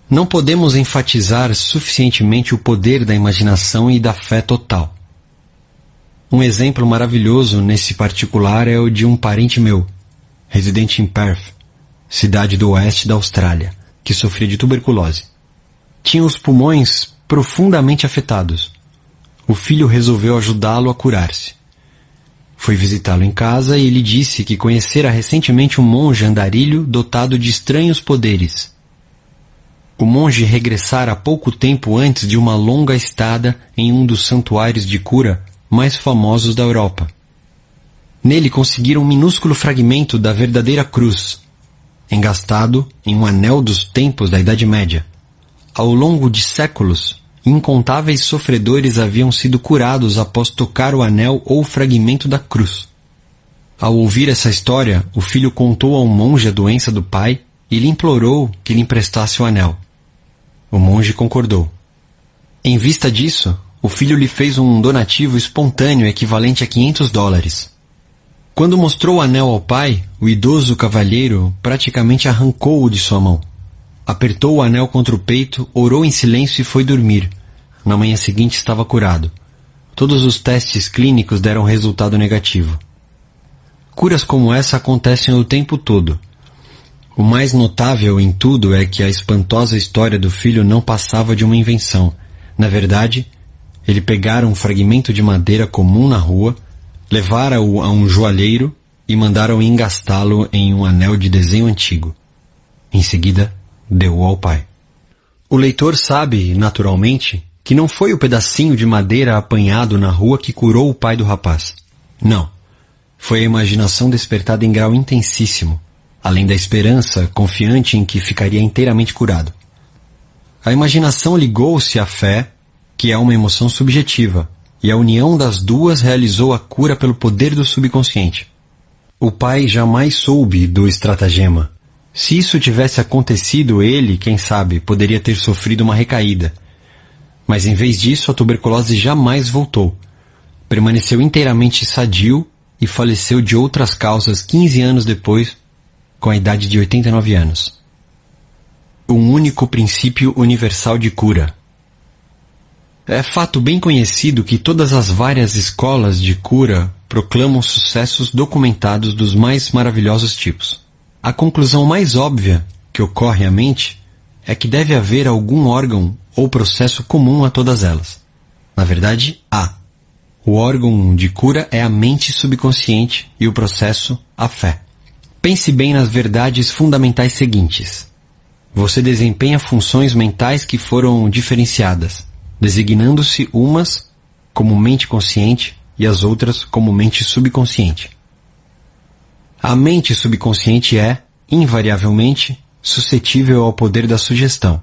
Não podemos enfatizar suficientemente o poder da imaginação e da fé total. Um exemplo maravilhoso nesse particular é o de um parente meu, residente em Perth, cidade do oeste da Austrália, que sofria de tuberculose. Tinha os pulmões profundamente afetados. O filho resolveu ajudá-lo a curar-se. Foi visitá-lo em casa e ele disse que conhecera recentemente um monge andarilho dotado de estranhos poderes. O monge regressara há pouco tempo antes de uma longa estada em um dos santuários de cura mais famosos da Europa. Nele conseguiram um minúsculo fragmento da verdadeira cruz, engastado em um anel dos tempos da Idade Média. Ao longo de séculos, incontáveis sofredores haviam sido curados após tocar o anel ou o fragmento da cruz. Ao ouvir essa história, o filho contou ao monge a doença do pai e lhe implorou que lhe emprestasse o anel. O monge concordou. Em vista disso, o filho lhe fez um donativo espontâneo equivalente a $500. Quando mostrou o anel ao pai, o idoso cavalheiro praticamente arrancou-o de sua mão. Apertou o anel contra o peito, orou em silêncio e foi dormir. Na manhã seguinte estava curado. Todos os testes clínicos deram resultado negativo. Curas como essa acontecem o tempo todo. O mais notável em tudo é que a espantosa história do filho não passava de uma invenção. Na verdade, ele pegara um fragmento de madeira comum na rua, levara-o a um joalheiro e mandara-o engastá-lo em um anel de desenho antigo. Em seguida, deu-o ao pai. O leitor sabe, naturalmente, que não foi o pedacinho de madeira apanhado na rua que curou o pai do rapaz. Não. Foi a imaginação despertada em grau intensíssimo, além da esperança confiante em que ficaria inteiramente curado. A imaginação ligou-se à fé, que é uma emoção subjetiva, e a união das duas realizou a cura pelo poder do subconsciente. O pai jamais soube do estratagema. Se isso tivesse acontecido, ele, quem sabe, poderia ter sofrido uma recaída. Mas em vez disso, a tuberculose jamais voltou. Permaneceu inteiramente sadio e faleceu de outras causas 15 anos depois, com a idade de 89 anos. Um único princípio universal de cura. É fato bem conhecido que todas as várias escolas de cura proclamam sucessos documentados dos mais maravilhosos tipos. A conclusão mais óbvia que ocorre à mente é que deve haver algum órgão ou processo comum a todas elas. Na verdade, há. O órgão de cura é a mente subconsciente e o processo, a fé. Pense bem nas verdades fundamentais seguintes. Você desempenha funções mentais que foram diferenciadas, designando-se umas como mente consciente e as outras como mente subconsciente. A mente subconsciente é, invariavelmente, suscetível ao poder da sugestão.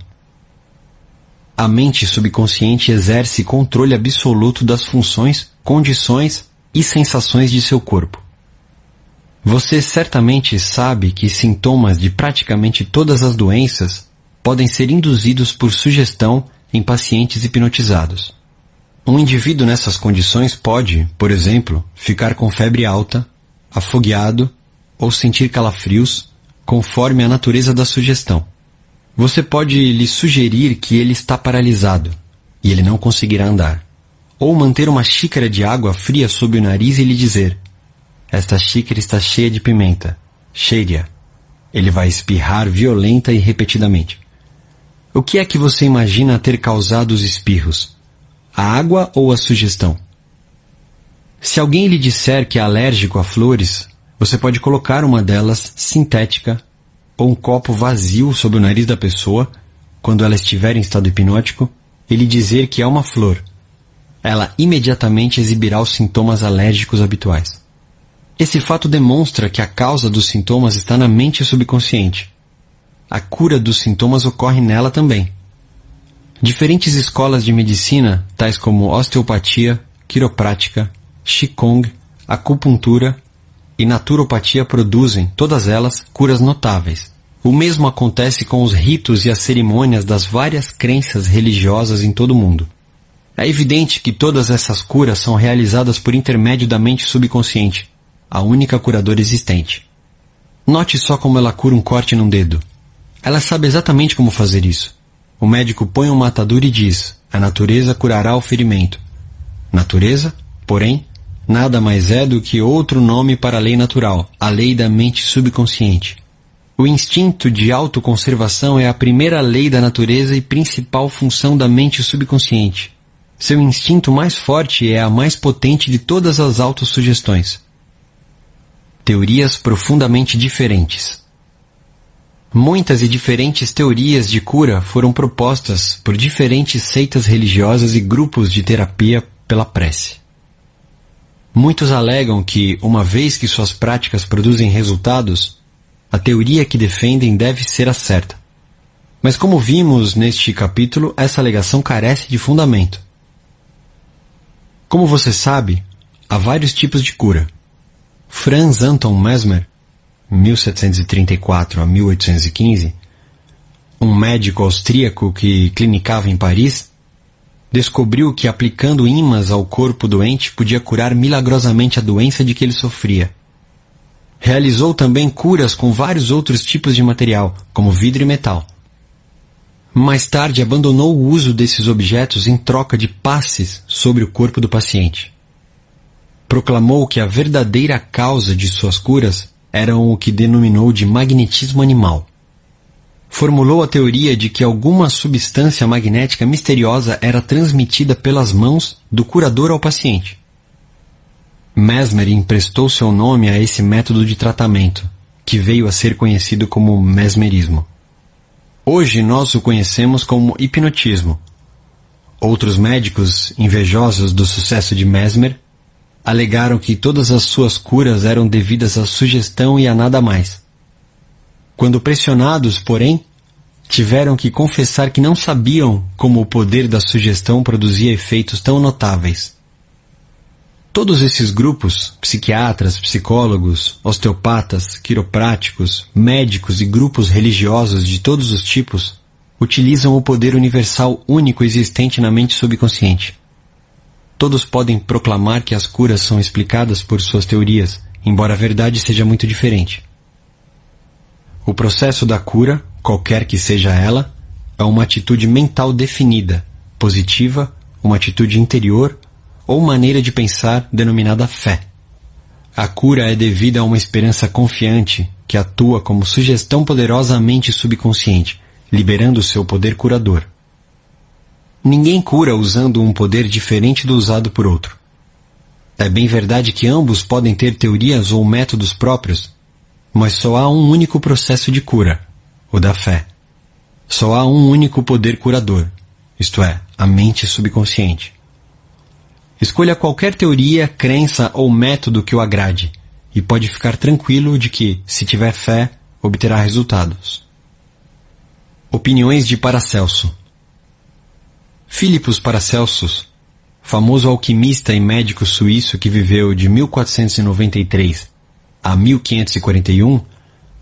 A mente subconsciente exerce controle absoluto das funções, condições e sensações de seu corpo. Você certamente sabe que sintomas de praticamente todas as doenças podem ser induzidos por sugestão em pacientes hipnotizados. Um indivíduo nessas condições pode, por exemplo, ficar com febre alta, afogueado ou sentir calafrios, conforme a natureza da sugestão. Você pode lhe sugerir que ele está paralisado e ele não conseguirá andar. Ou manter uma xícara de água fria sob o nariz e lhe dizer: esta xícara está cheia de pimenta, cheire-a. Ele vai espirrar violenta e repetidamente. O que é que você imagina ter causado os espirros? A água ou a sugestão? Se alguém lhe disser que é alérgico a flores, você pode colocar uma delas sintética ou um copo vazio sob o nariz da pessoa, quando ela estiver em estado hipnótico, e lhe dizer que é uma flor. Ela imediatamente exibirá os sintomas alérgicos habituais. Esse fato demonstra que a causa dos sintomas está na mente subconsciente. A cura dos sintomas ocorre nela também. Diferentes escolas de medicina, tais como osteopatia, quiroprática, qigong, acupuntura e naturopatia produzem, todas elas, curas notáveis. O mesmo acontece com os ritos e as cerimônias das várias crenças religiosas em todo o mundo. É evidente que todas essas curas são realizadas por intermédio da mente subconsciente, a única curadora existente. Note só como ela cura um corte num dedo. Ela sabe exatamente como fazer isso. O médico põe uma atadura e diz: a natureza curará o ferimento. Natureza, porém, nada mais é do que outro nome para a lei natural, a lei da mente subconsciente. O instinto de autoconservação é a primeira lei da natureza e principal função da mente subconsciente. Seu instinto mais forte é a mais potente de todas as autossugestões. Teorias profundamente diferentes. Muitas e diferentes teorias de cura foram propostas por diferentes seitas religiosas e grupos de terapia pela prece. Muitos alegam que, uma vez que suas práticas produzem resultados, a teoria que defendem deve ser a certa. Mas como vimos neste capítulo, essa alegação carece de fundamento. Como você sabe, há vários tipos de cura. Franz Anton Mesmer, 1734 a 1815, um médico austríaco que clinicava em Paris, descobriu que aplicando ímãs ao corpo doente podia curar milagrosamente a doença de que ele sofria. Realizou também curas com vários outros tipos de material, como vidro e metal. Mais tarde abandonou o uso desses objetos em troca de passes sobre o corpo do paciente. Proclamou que a verdadeira causa de suas curas eram o que denominou de magnetismo animal. Formulou a teoria de que alguma substância magnética misteriosa era transmitida pelas mãos do curador ao paciente. Mesmer emprestou seu nome a esse método de tratamento, que veio a ser conhecido como mesmerismo. Hoje nós o conhecemos como hipnotismo. Outros médicos, invejosos do sucesso de Mesmer, alegaram que todas as suas curas eram devidas à sugestão e a nada mais. Quando pressionados, porém, tiveram que confessar que não sabiam como o poder da sugestão produzia efeitos tão notáveis. Todos esses grupos, psiquiatras, psicólogos, osteopatas, quiropráticos, médicos e grupos religiosos de todos os tipos, utilizam o poder universal único existente na mente subconsciente. Todos podem proclamar que as curas são explicadas por suas teorias, embora a verdade seja muito diferente. O processo da cura, qualquer que seja ela, é uma atitude mental definida, positiva, uma atitude interior ou maneira de pensar denominada fé. A cura é devida a uma esperança confiante que atua como sugestão poderosa à mente subconsciente, liberando seu poder curador. Ninguém cura usando um poder diferente do usado por outro. É bem verdade que ambos podem ter teorias ou métodos próprios, mas só há um único processo de cura, o da fé. Só há um único poder curador, isto é, a mente subconsciente. Escolha qualquer teoria, crença ou método que o agrade, e pode ficar tranquilo de que, se tiver fé, obterá resultados. Opiniões de Paracelso. Philippus Paracelsus, famoso alquimista e médico suíço que viveu de 1493 a 1541,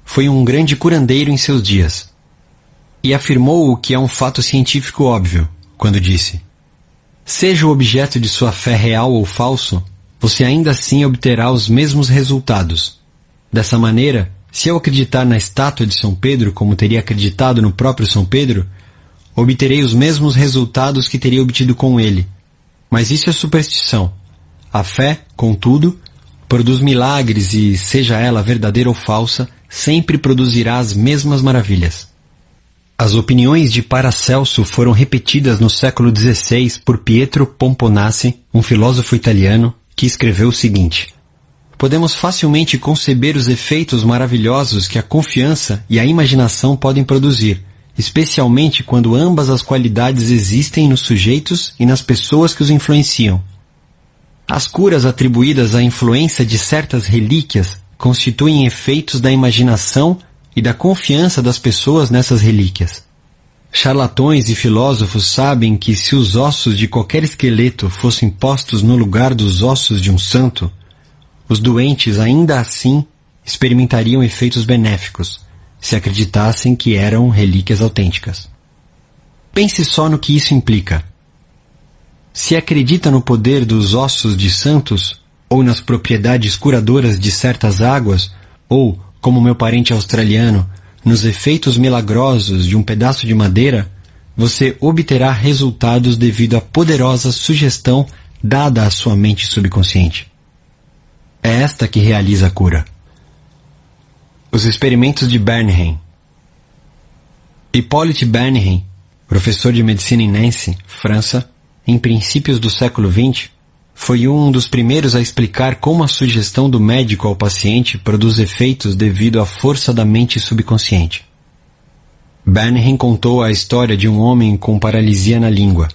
foi um grande curandeiro em seus dias. E afirmou o que é um fato científico óbvio, quando disse: seja o objeto de sua fé real ou falso, você ainda assim obterá os mesmos resultados. Dessa maneira, se eu acreditar na estátua de São Pedro como teria acreditado no próprio São Pedro, obterei os mesmos resultados que teria obtido com ele. Mas isso é superstição. A fé, contudo, produz milagres e, seja ela verdadeira ou falsa, sempre produzirá as mesmas maravilhas. As opiniões de Paracelso foram repetidas no século XVI por Pietro Pomponazzi, um filósofo italiano, que escreveu o seguinte: podemos facilmente conceber os efeitos maravilhosos que a confiança e a imaginação podem produzir, especialmente quando ambas as qualidades existem nos sujeitos e nas pessoas que os influenciam. As curas atribuídas à influência de certas relíquias constituem efeitos da imaginação e da confiança das pessoas nessas relíquias. Charlatões e filósofos sabem que se os ossos de qualquer esqueleto fossem postos no lugar dos ossos de um santo, os doentes ainda assim experimentariam efeitos benéficos, se acreditassem que eram relíquias autênticas. Pense só no que isso implica. Se acredita no poder dos ossos de santos, ou nas propriedades curadoras de certas águas, ou, como meu parente australiano, nos efeitos milagrosos de um pedaço de madeira, você obterá resultados devido à poderosa sugestão dada à sua mente subconsciente. É esta que realiza a cura. Os experimentos de Bernheim. Hippolyte Bernheim, professor de medicina em Nancy, França, em princípios do século XX, foi um dos primeiros a explicar como a sugestão do médico ao paciente produz efeitos devido à força da mente subconsciente. Bernheim contou a história de um homem com paralisia na língua.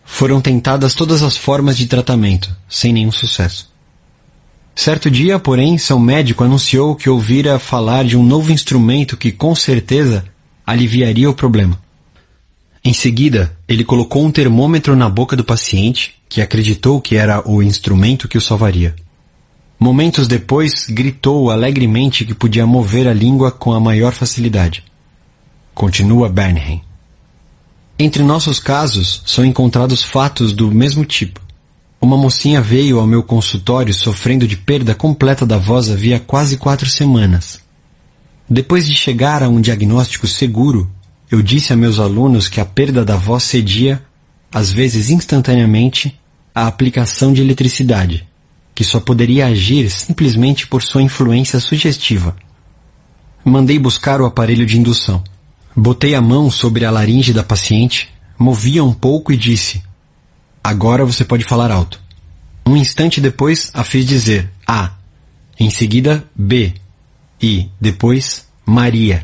Foram tentadas todas as formas de tratamento, sem nenhum sucesso. Certo dia, porém, seu médico anunciou que ouvira falar de um novo instrumento que, com certeza, aliviaria o problema. Em seguida, ele colocou um termômetro na boca do paciente, que acreditou que era o instrumento que o salvaria. Momentos depois, gritou alegremente que podia mover a língua com a maior facilidade. Continua Bernheim. Entre nossos casos, são encontrados fatos do mesmo tipo. Uma mocinha veio ao meu consultório sofrendo de perda completa da voz havia quase 4 semanas. Depois de chegar a um diagnóstico seguro, eu disse a meus alunos que a perda da voz cedia, às vezes instantaneamente, à aplicação de eletricidade, que só poderia agir simplesmente por sua influência sugestiva. Mandei buscar o aparelho de indução. Botei a mão sobre a laringe da paciente, movi-a um pouco e disse: "Agora você pode falar alto." Um instante depois, a fiz dizer A, em seguida B, e, depois, Maria.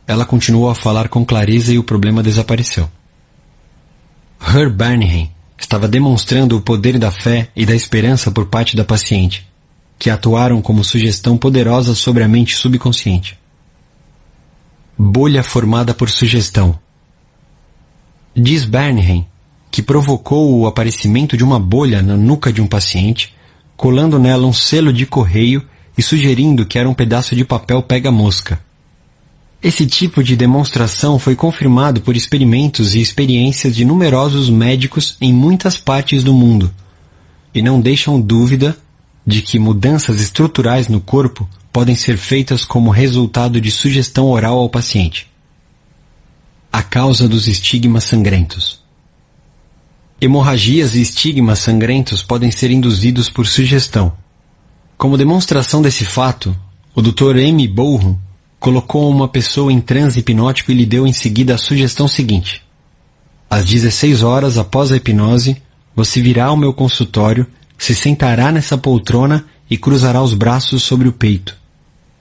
Ela continuou a falar com clareza e o problema desapareceu. Herr Bernheim estava demonstrando o poder da fé e da esperança por parte da paciente, que atuaram como sugestão poderosa sobre a mente subconsciente. Bolha formada por sugestão. Diz Bernheim que provocou o aparecimento de uma bolha na nuca de um paciente, colando nela um selo de correio e sugerindo que era um pedaço de papel pega-mosca. Esse tipo de demonstração foi confirmado por experimentos e experiências de numerosos médicos em muitas partes do mundo, e não deixam dúvida de que mudanças estruturais no corpo podem ser feitas como resultado de sugestão oral ao paciente. A causa dos estigmas sangrentos. Hemorragias e estigmas sangrentos podem ser induzidos por sugestão. Como demonstração desse fato, o Dr. M. Bourham colocou uma pessoa em transe hipnótico e lhe deu em seguida a sugestão seguinte: às 16 horas após a hipnose, você virá ao meu consultório, se sentará nessa poltrona e cruzará os braços sobre o peito.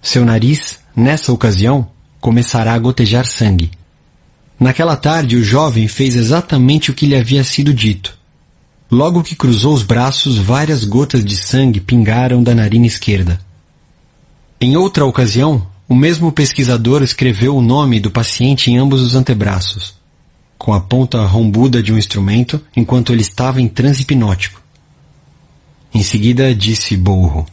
Seu nariz, nessa ocasião, começará a gotejar sangue. Naquela tarde, o jovem fez exatamente o que lhe havia sido dito. Logo que cruzou os braços, várias gotas de sangue pingaram da narina esquerda. Em outra ocasião, o mesmo pesquisador escreveu o nome do paciente em ambos os antebraços, com a ponta rombuda de um instrumento, enquanto ele estava em transe hipnótico. Em seguida, disse Bourham: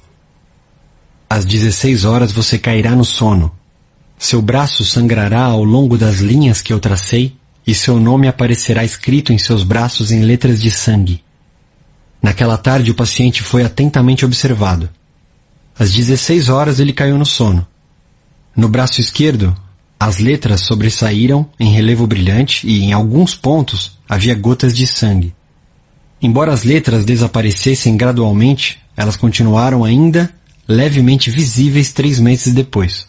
às 16 horas você cairá no sono. Seu braço sangrará ao longo das linhas que eu tracei e seu nome aparecerá escrito em seus braços em letras de sangue. Naquela tarde o paciente foi atentamente observado. Às 16 horas ele caiu no sono. No braço esquerdo, as letras sobressaíram em relevo brilhante e, em alguns pontos, havia gotas de sangue. Embora as letras desaparecessem gradualmente, elas continuaram ainda levemente visíveis 3 meses depois.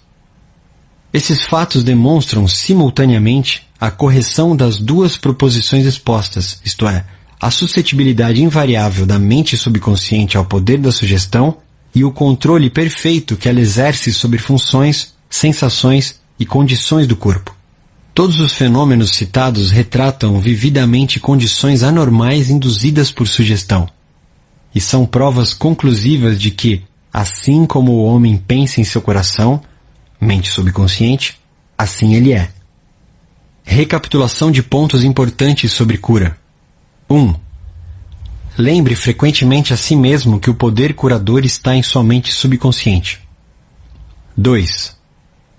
Esses fatos demonstram simultaneamente a correção das duas proposições expostas, isto é, a suscetibilidade invariável da mente subconsciente ao poder da sugestão e o controle perfeito que ela exerce sobre funções, sensações e condições do corpo. Todos os fenômenos citados retratam vividamente condições anormais induzidas por sugestão, e são provas conclusivas de que, assim como o homem pensa em seu coração, mente subconsciente, assim ele é. Recapitulação de pontos importantes sobre cura. 1. Lembre frequentemente a si mesmo que o poder curador está em sua mente subconsciente. 2.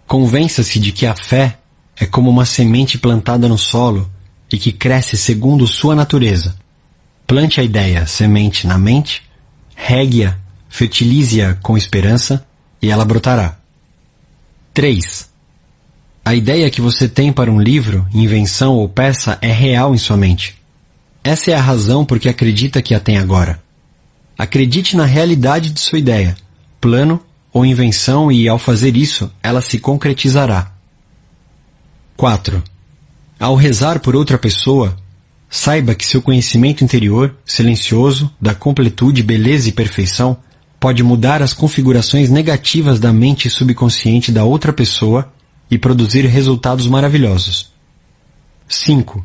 Convença-se de que a fé é como uma semente plantada no solo e que cresce segundo sua natureza. Plante a ideia semente na mente, regue-a, fertilize-a com esperança e ela brotará. 3. A ideia que você tem para um livro, invenção ou peça é real em sua mente. Essa é a razão por que acredita que a tem agora. Acredite na realidade de sua ideia, plano ou invenção e, ao fazer isso, ela se concretizará. 4. Ao rezar por outra pessoa, saiba que seu conhecimento interior, silencioso, da completude, beleza e perfeição, pode mudar as configurações negativas da mente subconsciente da outra pessoa e produzir resultados maravilhosos. 5.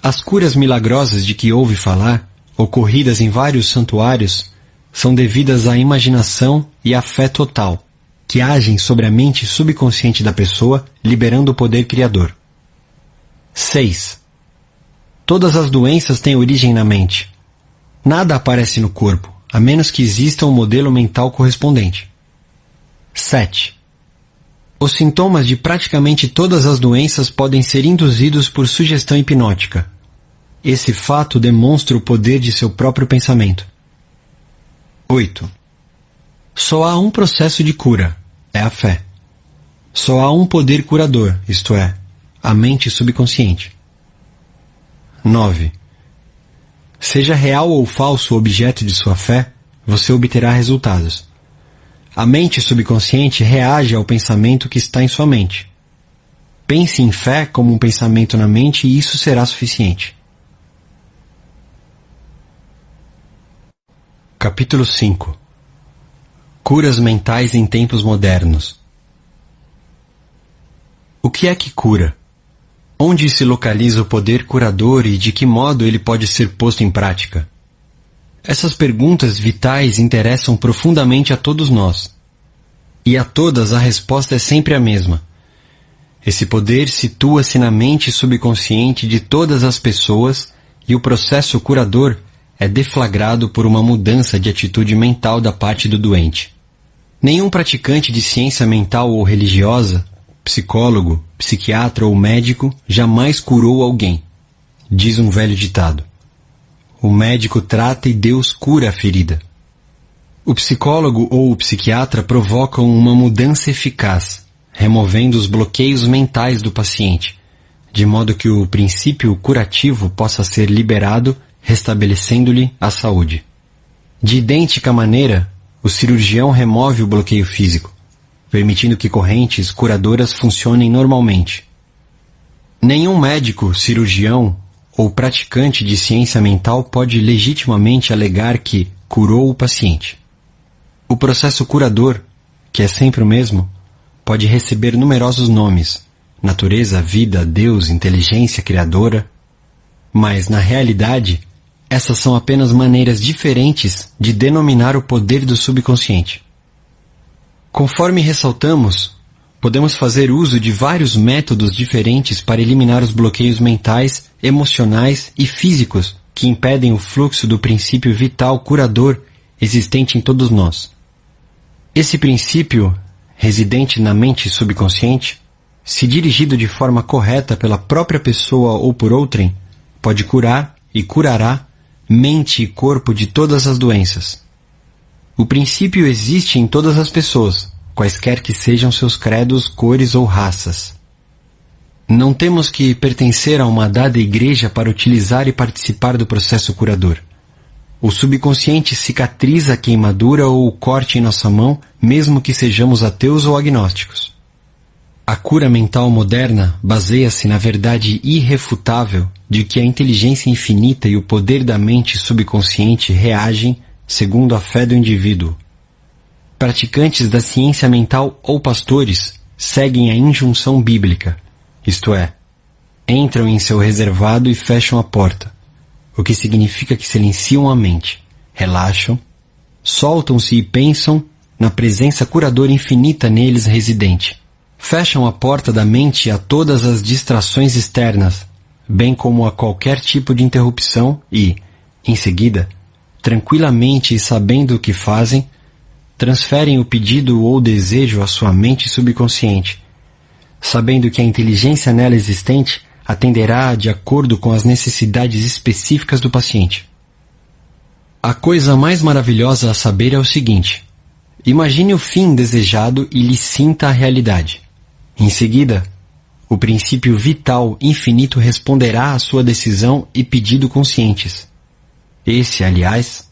As curas milagrosas de que ouve falar, ocorridas em vários santuários, são devidas à imaginação e à fé total, que agem sobre a mente subconsciente da pessoa, liberando o poder criador. 6. Todas as doenças têm origem na mente. Nada aparece no corpo, a menos que exista um modelo mental correspondente. 7. Os sintomas de praticamente todas as doenças podem ser induzidos por sugestão hipnótica. Esse fato demonstra o poder de seu próprio pensamento. 8. Só há um processo de cura, é a fé. Só há um poder curador, isto é, a mente subconsciente. 9. Seja real ou falso o objeto de sua fé, você obterá resultados. A mente subconsciente reage ao pensamento que está em sua mente. Pense em fé como um pensamento na mente e isso será suficiente. Capítulo 5. Curas mentais em tempos modernos. O que é que cura? Onde se localiza o poder curador e de que modo ele pode ser posto em prática? Essas perguntas vitais interessam profundamente a todos nós. E a todas a resposta é sempre a mesma. Esse poder situa-se na mente subconsciente de todas as pessoas e o processo curador é deflagrado por uma mudança de atitude mental da parte do doente. Nenhum praticante de ciência mental ou religiosa, psicólogo, psiquiatra ou médico jamais curou alguém, diz um velho ditado. O médico trata e Deus cura a ferida. O psicólogo ou o psiquiatra provocam uma mudança eficaz, removendo os bloqueios mentais do paciente, de modo que o princípio curativo possa ser liberado, restabelecendo-lhe a saúde. De idêntica maneira, o cirurgião remove o bloqueio físico, permitindo que correntes curadoras funcionem normalmente. Nenhum médico, cirurgião ou praticante de ciência mental pode legitimamente alegar que curou o paciente. O processo curador, que é sempre o mesmo, pode receber numerosos nomes: natureza, vida, Deus, inteligência criadora. Mas, na realidade, essas são apenas maneiras diferentes de denominar o poder do subconsciente. Conforme ressaltamos, podemos fazer uso de vários métodos diferentes para eliminar os bloqueios mentais, emocionais e físicos que impedem o fluxo do princípio vital curador existente em todos nós. Esse princípio, residente na mente subconsciente, se dirigido de forma correta pela própria pessoa ou por outrem, pode curar e curará mente e corpo de todas as doenças. O princípio existe em todas as pessoas, quaisquer que sejam seus credos, cores ou raças. Não temos que pertencer a uma dada igreja para utilizar e participar do processo curador. O subconsciente cicatriza a queimadura ou o corte em nossa mão, mesmo que sejamos ateus ou agnósticos. A cura mental moderna baseia-se na verdade irrefutável de que a inteligência infinita e o poder da mente subconsciente reagem segundo a fé do indivíduo. Praticantes da ciência mental ou pastores seguem a injunção bíblica, isto é, entram em seu reservado e fecham a porta, o que significa que silenciam a mente, relaxam, soltam-se e pensam na presença curadora infinita neles residente. Fecham a porta da mente a todas as distrações externas, bem como a qualquer tipo de interrupção e, em seguida, tranquilamente e sabendo o que fazem, transferem o pedido ou desejo à sua mente subconsciente, sabendo que a inteligência nela existente atenderá de acordo com as necessidades específicas do paciente. A coisa mais maravilhosa a saber é o seguinte: imagine o fim desejado e lhe sinta a realidade. Em seguida, o princípio vital infinito responderá à sua decisão e pedido conscientes. Esse, aliás,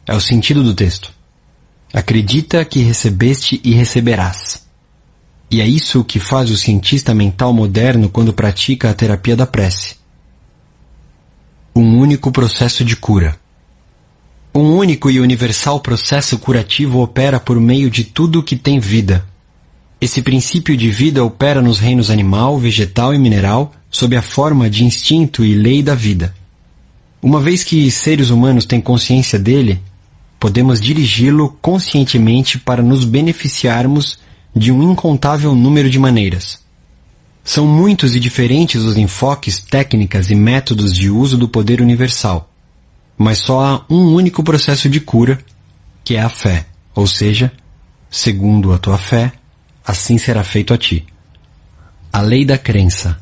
é o sentido do texto. Acredita que recebeste e receberás. E é isso que faz o cientista mental moderno quando pratica a terapia da prece. Um único processo de cura. Um único e universal processo curativo opera por meio de tudo que tem vida. Esse princípio de vida opera nos reinos animal, vegetal e mineral sob a forma de instinto e lei da vida. Uma vez que seres humanos têm consciência dele, podemos dirigi-lo conscientemente para nos beneficiarmos de um incontável número de maneiras. São muitos e diferentes os enfoques, técnicas e métodos de uso do poder universal, mas só há um único processo de cura, que é a fé, ou seja, segundo a tua fé, assim será feito a ti. A lei da crença.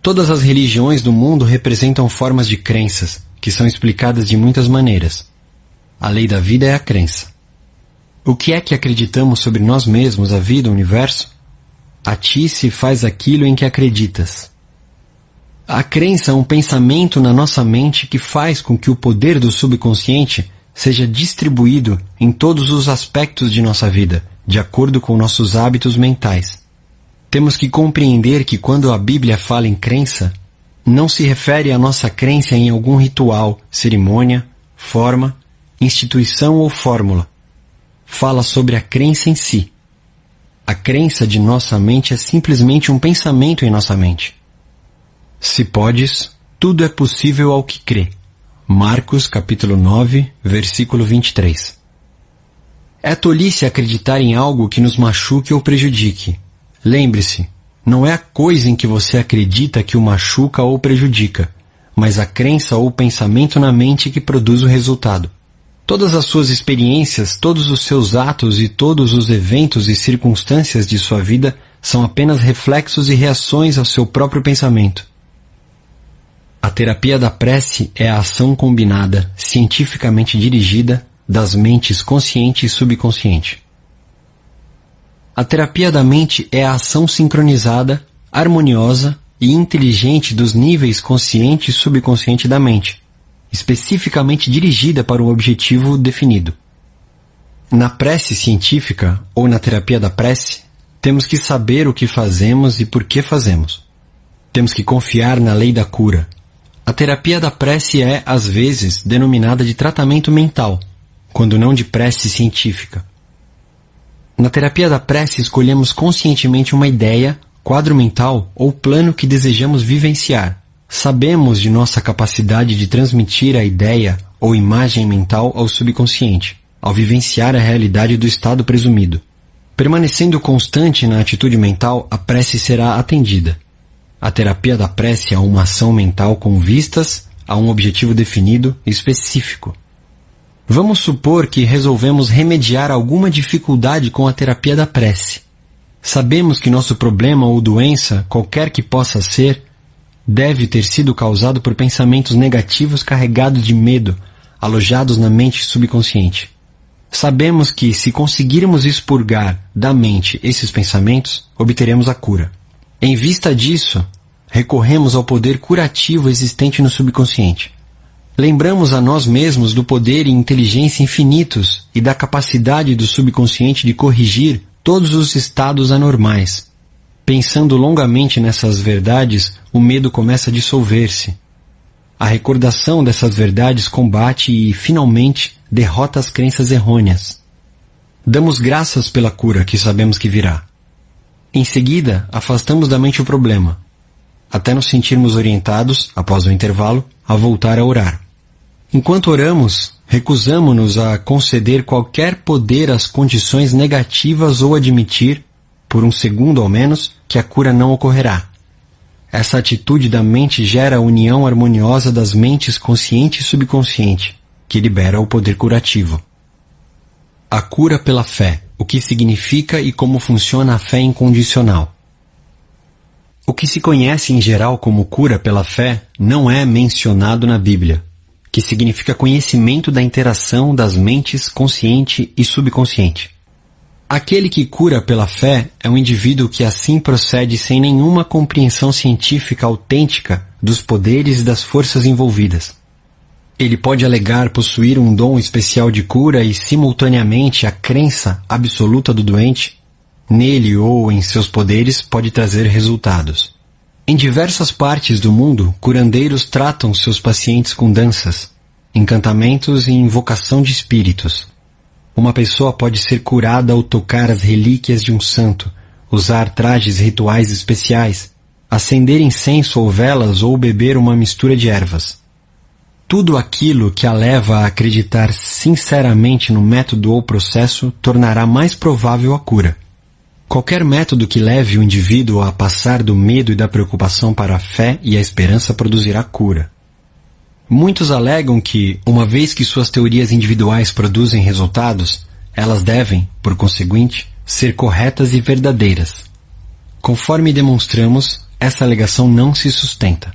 Todas as religiões do mundo representam formas de crenças, que são explicadas de muitas maneiras. A lei da vida é a crença. O que é que acreditamos sobre nós mesmos, a vida, o universo? A ti se faz aquilo em que acreditas. A crença é um pensamento na nossa mente que faz com que o poder do subconsciente seja distribuído em todos os aspectos de nossa vida, de acordo com nossos hábitos mentais. Temos que compreender que quando a Bíblia fala em crença, não se refere à nossa crença em algum ritual, cerimônia, forma, instituição ou fórmula. Fala sobre a crença em si. A crença de nossa mente é simplesmente um pensamento em nossa mente. Se podes, tudo é possível ao que crê. Marcos capítulo 9, versículo 23. É tolice acreditar em algo que nos machuque ou prejudique. Lembre-se, não é a coisa em que você acredita que o machuca ou prejudica, mas a crença ou pensamento na mente que produz o resultado. Todas as suas experiências, todos os seus atos e todos os eventos e circunstâncias de sua vida são apenas reflexos e reações ao seu próprio pensamento. A terapia da prece é a ação combinada, cientificamente dirigida, das mentes consciente e subconsciente. A terapia da mente é a ação sincronizada, harmoniosa e inteligente dos níveis consciente e subconsciente da mente, especificamente dirigida para um objetivo definido. Na prece científica, ou na terapia da prece, temos que saber o que fazemos e por que fazemos. Temos que confiar na lei da cura. A terapia da prece é, às vezes, denominada de tratamento mental, quando não de prece científica. Na terapia da prece escolhemos conscientemente uma ideia, quadro mental ou plano que desejamos vivenciar. Sabemos de nossa capacidade de transmitir a ideia ou imagem mental ao subconsciente, ao vivenciar a realidade do estado presumido. Permanecendo constante na atitude mental, a prece será atendida. A terapia da prece é uma ação mental com vistas a um objetivo definido e específico. Vamos supor que resolvemos remediar alguma dificuldade com a terapia da prece. Sabemos que nosso problema ou doença, qualquer que possa ser, deve ter sido causado por pensamentos negativos carregados de medo, alojados na mente subconsciente. Sabemos que, se conseguirmos expurgar da mente esses pensamentos, obteremos a cura. Em vista disso, recorremos ao poder curativo existente no subconsciente. Lembramos a nós mesmos do poder e inteligência infinitos e da capacidade do subconsciente de corrigir todos os estados anormais. Pensando longamente nessas verdades, o medo começa a dissolver-se. A recordação dessas verdades combate e, finalmente, derrota as crenças errôneas. Damos graças pela cura que sabemos que virá. Em seguida, afastamos da mente o problema, até nos sentirmos orientados, após o intervalo, a voltar a orar. Enquanto oramos, recusamo-nos a conceder qualquer poder às condições negativas ou admitir, por um segundo ao menos, que a cura não ocorrerá. Essa atitude da mente gera a união harmoniosa das mentes consciente e subconsciente, que libera o poder curativo. A cura pela fé. O que significa e como funciona a fé incondicional. O que se conhece em geral como cura pela fé não é mencionado na Bíblia, que significa conhecimento da interação das mentes consciente e subconsciente. Aquele que cura pela fé é um indivíduo que assim procede sem nenhuma compreensão científica autêntica dos poderes e das forças envolvidas. Ele pode alegar possuir um dom especial de cura e, simultaneamente, a crença absoluta do doente, nele ou em seus poderes, pode trazer resultados. Em diversas partes do mundo, curandeiros tratam seus pacientes com danças, encantamentos e invocação de espíritos. Uma pessoa pode ser curada ao tocar as relíquias de um santo, usar trajes rituais especiais, acender incenso ou velas ou beber uma mistura de ervas. Tudo aquilo que a leva a acreditar sinceramente no método ou processo tornará mais provável a cura. Qualquer método que leve o indivíduo a passar do medo e da preocupação para a fé e a esperança produzirá cura. Muitos alegam que, uma vez que suas teorias individuais produzem resultados, elas devem, por conseguinte, ser corretas e verdadeiras. Conforme demonstramos, essa alegação não se sustenta.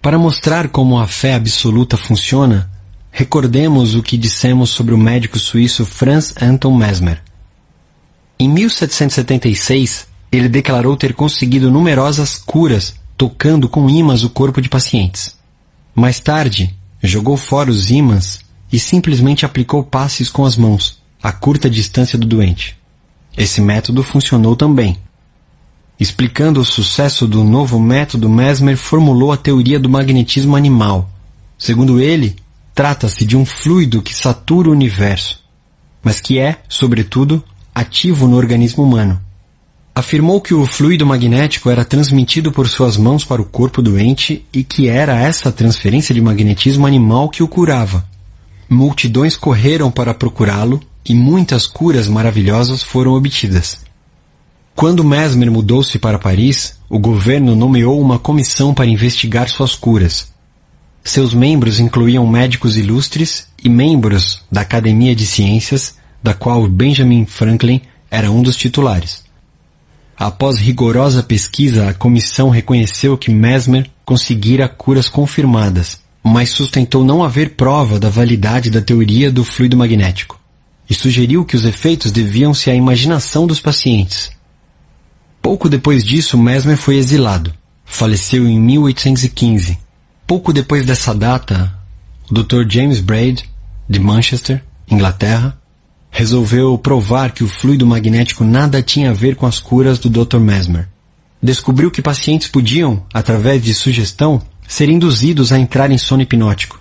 Para mostrar como a fé absoluta funciona, recordemos o que dissemos sobre o médico suíço Franz Anton Mesmer. Em 1776, ele declarou ter conseguido numerosas curas tocando com ímãs o corpo de pacientes. Mais tarde, jogou fora os ímãs e simplesmente aplicou passes com as mãos, a curta distância do doente. Esse método funcionou também. Explicando o sucesso do novo método, Mesmer formulou a teoria do magnetismo animal. Segundo ele, trata-se de um fluido que satura o universo, mas que é, sobretudo, ativo no organismo humano. Afirmou que o fluido magnético era transmitido por suas mãos para o corpo doente e que era essa transferência de magnetismo animal que o curava. Multidões correram para procurá-lo e muitas curas maravilhosas foram obtidas. Quando Mesmer mudou-se para Paris, o governo nomeou uma comissão para investigar suas curas. Seus membros incluíam médicos ilustres e membros da Academia de Ciências, da qual Benjamin Franklin era um dos titulares. Após rigorosa pesquisa, a comissão reconheceu que Mesmer conseguira curas confirmadas, mas sustentou não haver prova da validade da teoria do fluido magnético, e sugeriu que os efeitos deviam-se à imaginação dos pacientes. Pouco depois disso, Mesmer foi exilado. Faleceu em 1815. Pouco depois dessa data, o Dr. James Braid, de Manchester, Inglaterra, resolveu provar que o fluido magnético nada tinha a ver com as curas do Dr. Mesmer. Descobriu que pacientes podiam, através de sugestão, ser induzidos a entrar em sono hipnótico.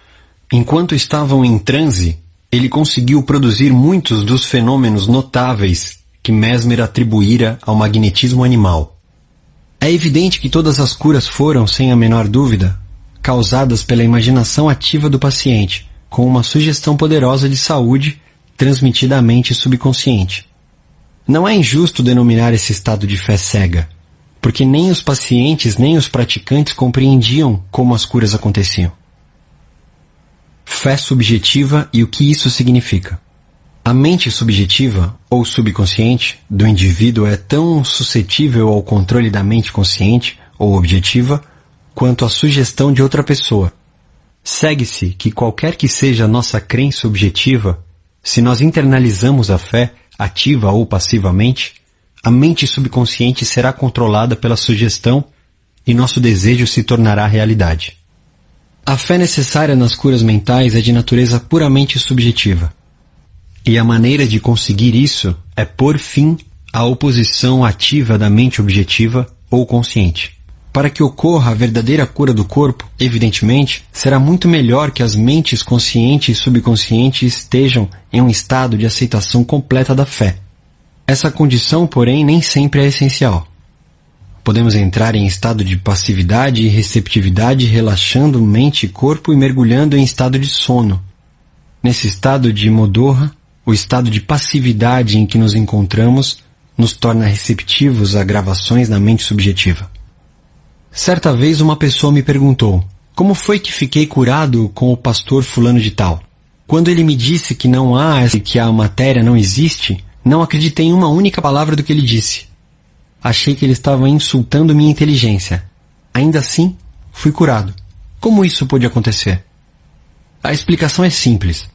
Enquanto estavam em transe, ele conseguiu produzir muitos dos fenômenos notáveis que Mesmer atribuíra ao magnetismo animal. É evidente que todas as curas foram, sem a menor dúvida, causadas pela imaginação ativa do paciente, com uma sugestão poderosa de saúde transmitida à mente subconsciente. Não é injusto denominar esse estado de fé cega, porque nem os pacientes nem os praticantes compreendiam como as curas aconteciam. Fé subjetiva e o que isso significa. A mente subjetiva, ou subconsciente, do indivíduo é tão suscetível ao controle da mente consciente, ou objetiva, quanto a sugestão de outra pessoa. Segue-se que qualquer que seja a nossa crença objetiva, se nós internalizamos a fé, ativa ou passivamente, a mente subconsciente será controlada pela sugestão e nosso desejo se tornará realidade. A fé necessária nas curas mentais é de natureza puramente subjetiva. E a maneira de conseguir isso é pôr fim à oposição ativa da mente objetiva ou consciente. Para que ocorra a verdadeira cura do corpo, evidentemente, será muito melhor que as mentes consciente e subconsciente estejam em um estado de aceitação completa da fé. Essa condição, porém, nem sempre é essencial. Podemos entrar em estado de passividade e receptividade relaxando mente e corpo e mergulhando em estado de sono. Nesse estado de modorra, o estado de passividade em que nos encontramos nos torna receptivos a gravações na mente subjetiva. Certa vez uma pessoa me perguntou: como foi que fiquei curado com o pastor fulano de tal? Quando ele me disse que não há, que a matéria não existe, não acreditei em uma única palavra do que ele disse. Achei que ele estava insultando minha inteligência. Ainda assim, fui curado. Como isso pôde acontecer? A explicação é simples.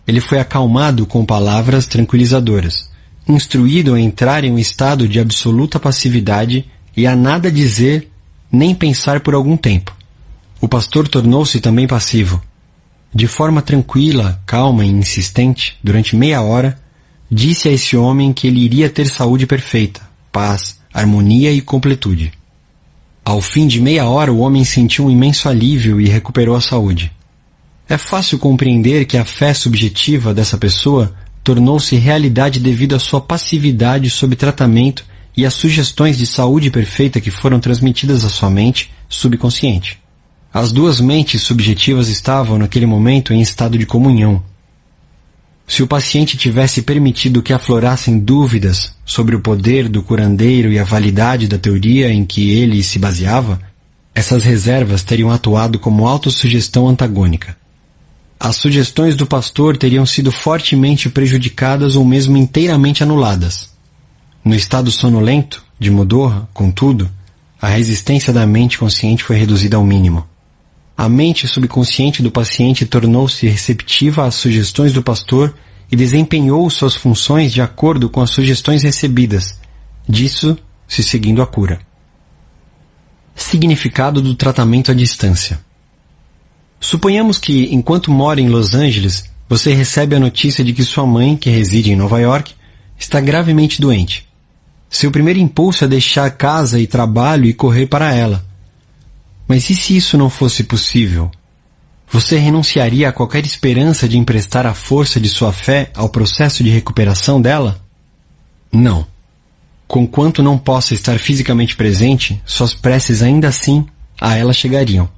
Ele foi acalmado com palavras tranquilizadoras, instruído a entrar em um estado de absoluta passividade e a nada dizer nem pensar por algum tempo. O pastor tornou-se também passivo. De forma tranquila, calma e insistente, durante meia hora, disse a esse homem que ele iria ter saúde perfeita, paz, harmonia e completude. Ao fim de meia hora, o homem sentiu um imenso alívio e recuperou a saúde. É fácil compreender que a fé subjetiva dessa pessoa tornou-se realidade devido à sua passividade sob tratamento e às sugestões de saúde perfeita que foram transmitidas à sua mente subconsciente. As duas mentes subjetivas estavam, naquele momento, em estado de comunhão. Se o paciente tivesse permitido que aflorassem dúvidas sobre o poder do curandeiro e a validade da teoria em que ele se baseava, essas reservas teriam atuado como autossugestão antagônica. As sugestões do pastor teriam sido fortemente prejudicadas ou mesmo inteiramente anuladas. No estado sonolento de Modorra, contudo, a resistência da mente consciente foi reduzida ao mínimo. A mente subconsciente do paciente tornou-se receptiva às sugestões do pastor e desempenhou suas funções de acordo com as sugestões recebidas, disso se seguindo a cura. Significado do tratamento à distância. Suponhamos que, enquanto mora em Los Angeles, você recebe a notícia de que sua mãe, que reside em Nova York, está gravemente doente. Seu primeiro impulso é deixar casa e trabalho e correr para ela. Mas e se isso não fosse possível? Você renunciaria a qualquer esperança de emprestar a força de sua fé ao processo de recuperação dela? Não. Conquanto não possa estar fisicamente presente, suas preces ainda assim a ela chegariam.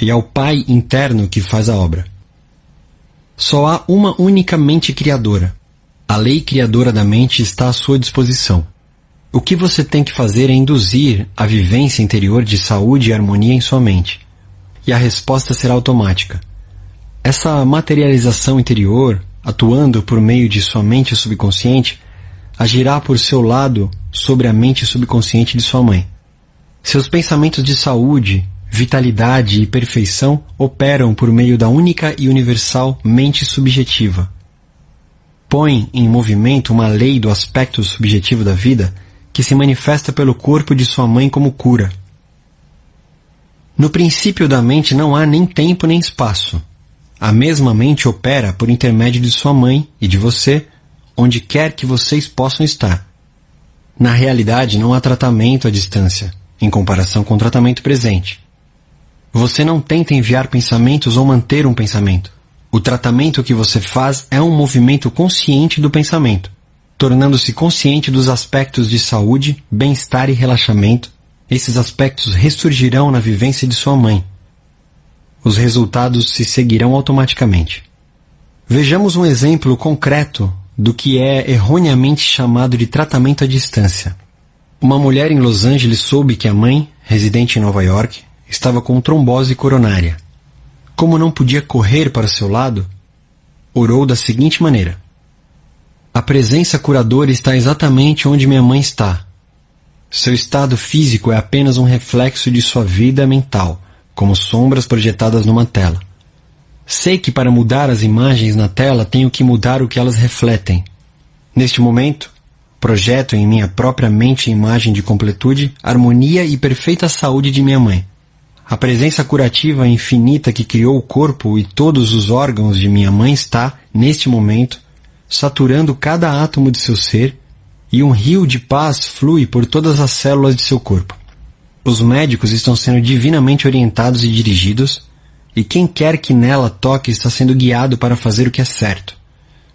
E é o Pai interno que faz a obra. Só há uma única mente criadora. A lei criadora da mente está à sua disposição. O que você tem que fazer é induzir a vivência interior de saúde e harmonia em sua mente. E a resposta será automática. Essa materialização interior, atuando por meio de sua mente subconsciente, agirá por seu lado sobre a mente subconsciente de sua mãe. Seus pensamentos de saúde, vitalidade e perfeição operam por meio da única e universal mente subjetiva. Põe em movimento uma lei do aspecto subjetivo da vida que se manifesta pelo corpo de sua mãe como cura. No princípio da mente não há nem tempo nem espaço. A mesma mente opera por intermédio de sua mãe e de você, onde quer que vocês possam estar. Na realidade, não há tratamento à distância, em comparação com o tratamento presente. Você não tenta enviar pensamentos ou manter um pensamento. O tratamento que você faz é um movimento consciente do pensamento, tornando-se consciente dos aspectos de saúde, bem-estar e relaxamento. Esses aspectos ressurgirão na vivência de sua mãe. Os resultados se seguirão automaticamente. Vejamos um exemplo concreto do que é erroneamente chamado de tratamento à distância. Uma mulher em Los Angeles soube que a mãe, residente em Nova York, estava com trombose coronária. Como não podia correr para seu lado, orou da seguinte maneira: a presença curadora está exatamente onde minha mãe está. Seu estado físico é apenas um reflexo de sua vida mental, como sombras projetadas numa tela. Sei que para mudar as imagens na tela tenho que mudar o que elas refletem. Neste momento, projeto em minha própria mente a imagem de completude, harmonia e perfeita saúde de minha mãe. A presença curativa infinita que criou o corpo e todos os órgãos de minha mãe está, neste momento, saturando cada átomo de seu ser, e um rio de paz flui por todas as células de seu corpo. Os médicos estão sendo divinamente orientados e dirigidos, e quem quer que nela toque está sendo guiado para fazer o que é certo.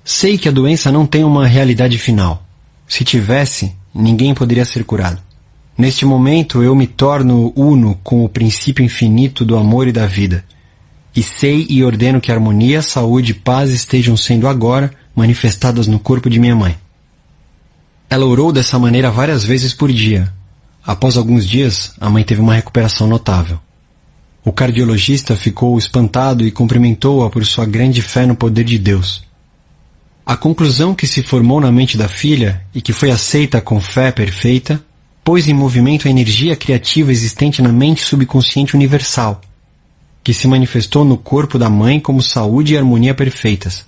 Sei que a doença não tem uma realidade final. Se tivesse, ninguém poderia ser curado. Neste momento eu me torno uno com o princípio infinito do amor e da vida. E sei e ordeno que harmonia, saúde e paz estejam sendo agora manifestadas no corpo de minha mãe. Ela orou dessa maneira várias vezes por dia. Após alguns dias, a mãe teve uma recuperação notável. O cardiologista ficou espantado e cumprimentou-a por sua grande fé no poder de Deus. A conclusão que se formou na mente da filha, e que foi aceita com fé perfeita, pôs em movimento a energia criativa existente na mente subconsciente universal, que se manifestou no corpo da mãe como saúde e harmonia perfeitas.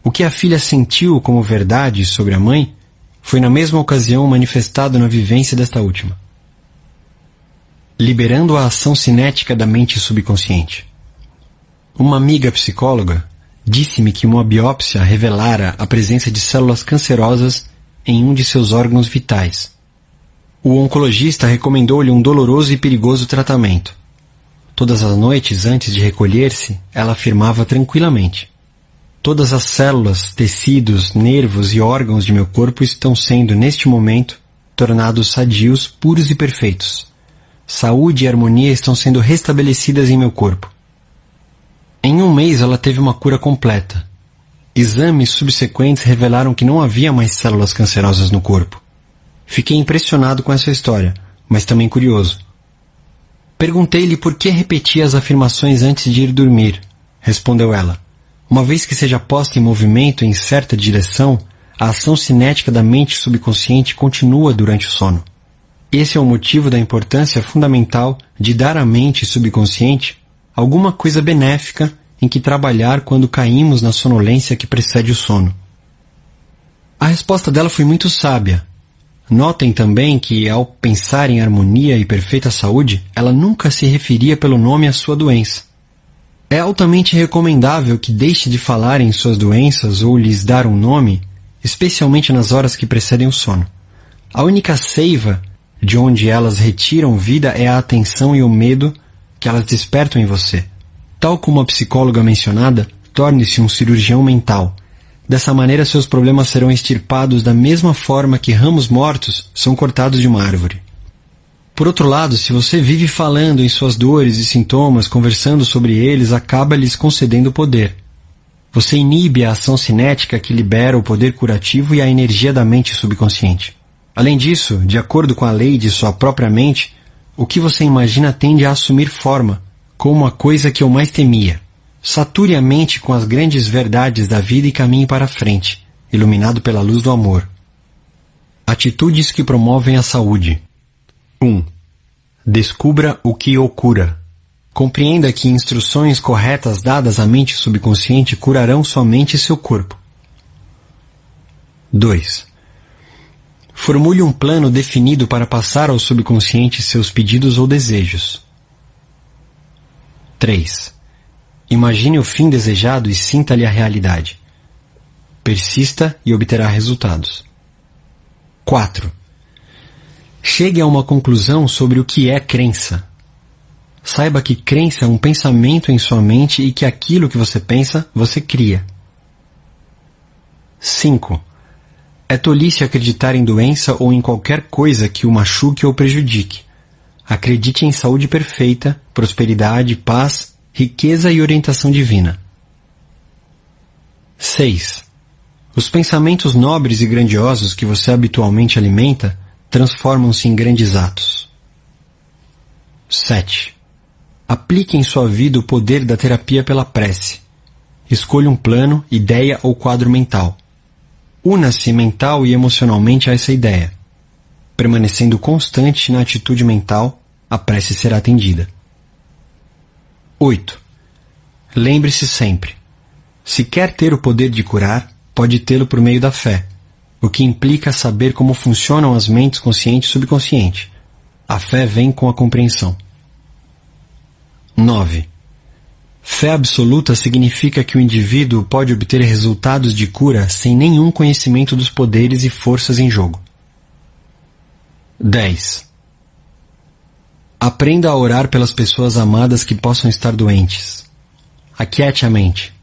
O que a filha sentiu como verdade sobre a mãe foi na mesma ocasião manifestado na vivência desta última, liberando a ação cinética da mente subconsciente. Uma amiga psicóloga disse-me que uma biópsia revelara a presença de células cancerosas em um de seus órgãos vitais. O oncologista recomendou-lhe um doloroso e perigoso tratamento. Todas as noites, antes de recolher-se, ela afirmava tranquilamente: todas as células, tecidos, nervos e órgãos de meu corpo estão sendo, neste momento, tornados sadios, puros e perfeitos. Saúde e harmonia estão sendo restabelecidas em meu corpo. Em um mês ela teve uma cura completa. Exames subsequentes revelaram que não havia mais células cancerosas no corpo. Fiquei impressionado com essa história, mas também curioso. Perguntei-lhe por que repetia as afirmações antes de ir dormir. Respondeu ela: uma vez que seja posta em movimento em certa direção, a ação cinética da mente subconsciente continua durante o sono. Esse é o motivo da importância fundamental de dar à mente subconsciente alguma coisa benéfica em que trabalhar quando caímos na sonolência que precede o sono. A resposta dela foi muito sábia. Notem também que, ao pensar em harmonia e perfeita saúde, ela nunca se referia pelo nome à sua doença. É altamente recomendável que deixe de falar em suas doenças ou lhes dar um nome, especialmente nas horas que precedem o sono. A única seiva de onde elas retiram vida é a atenção e o medo que elas despertam em você. Tal como a psicóloga mencionada, torne-se um cirurgião mental. Dessa maneira, seus problemas serão extirpados da mesma forma que ramos mortos são cortados de uma árvore. Por outro lado, se você vive falando em suas dores e sintomas, conversando sobre eles, acaba lhes concedendo poder. Você inibe a ação cinética que libera o poder curativo e a energia da mente subconsciente. Além disso, de acordo com a lei de sua própria mente, o que você imagina tende a assumir forma, como a coisa que eu mais temia. Sature a mente com as grandes verdades da vida e caminhe para a frente, iluminado pela luz do amor. Atitudes que promovem a saúde. 1. Descubra o que o cura. Compreenda que instruções corretas dadas à mente subconsciente curarão sua mente e seu corpo. 2. Formule um plano definido para passar ao subconsciente seus pedidos ou desejos. 3. Imagine o fim desejado e sinta-lhe a realidade. Persista e obterá resultados. 4. Chegue a uma conclusão sobre o que é crença. Saiba que crença é um pensamento em sua mente e que aquilo que você pensa, você cria. 5. É tolice acreditar em doença ou em qualquer coisa que o machuque ou prejudique. Acredite em saúde perfeita, prosperidade, paz, riqueza e orientação divina. 6. Os pensamentos nobres e grandiosos que você habitualmente alimenta transformam-se em grandes atos. 7. Aplique em sua vida o poder da terapia pela prece. Escolha um plano, ideia ou quadro mental. Una-se mental e emocionalmente a essa ideia. Permanecendo constante na atitude mental, a prece será atendida. 8. Lembre-se sempre: se quer ter o poder de curar, pode tê-lo por meio da fé, o que implica saber como funcionam as mentes consciente e subconsciente. A fé vem com a compreensão. 9. Fé absoluta significa que o indivíduo pode obter resultados de cura sem nenhum conhecimento dos poderes e forças em jogo. 10. Aprenda a orar pelas pessoas amadas que possam estar doentes. Aquiete a mente.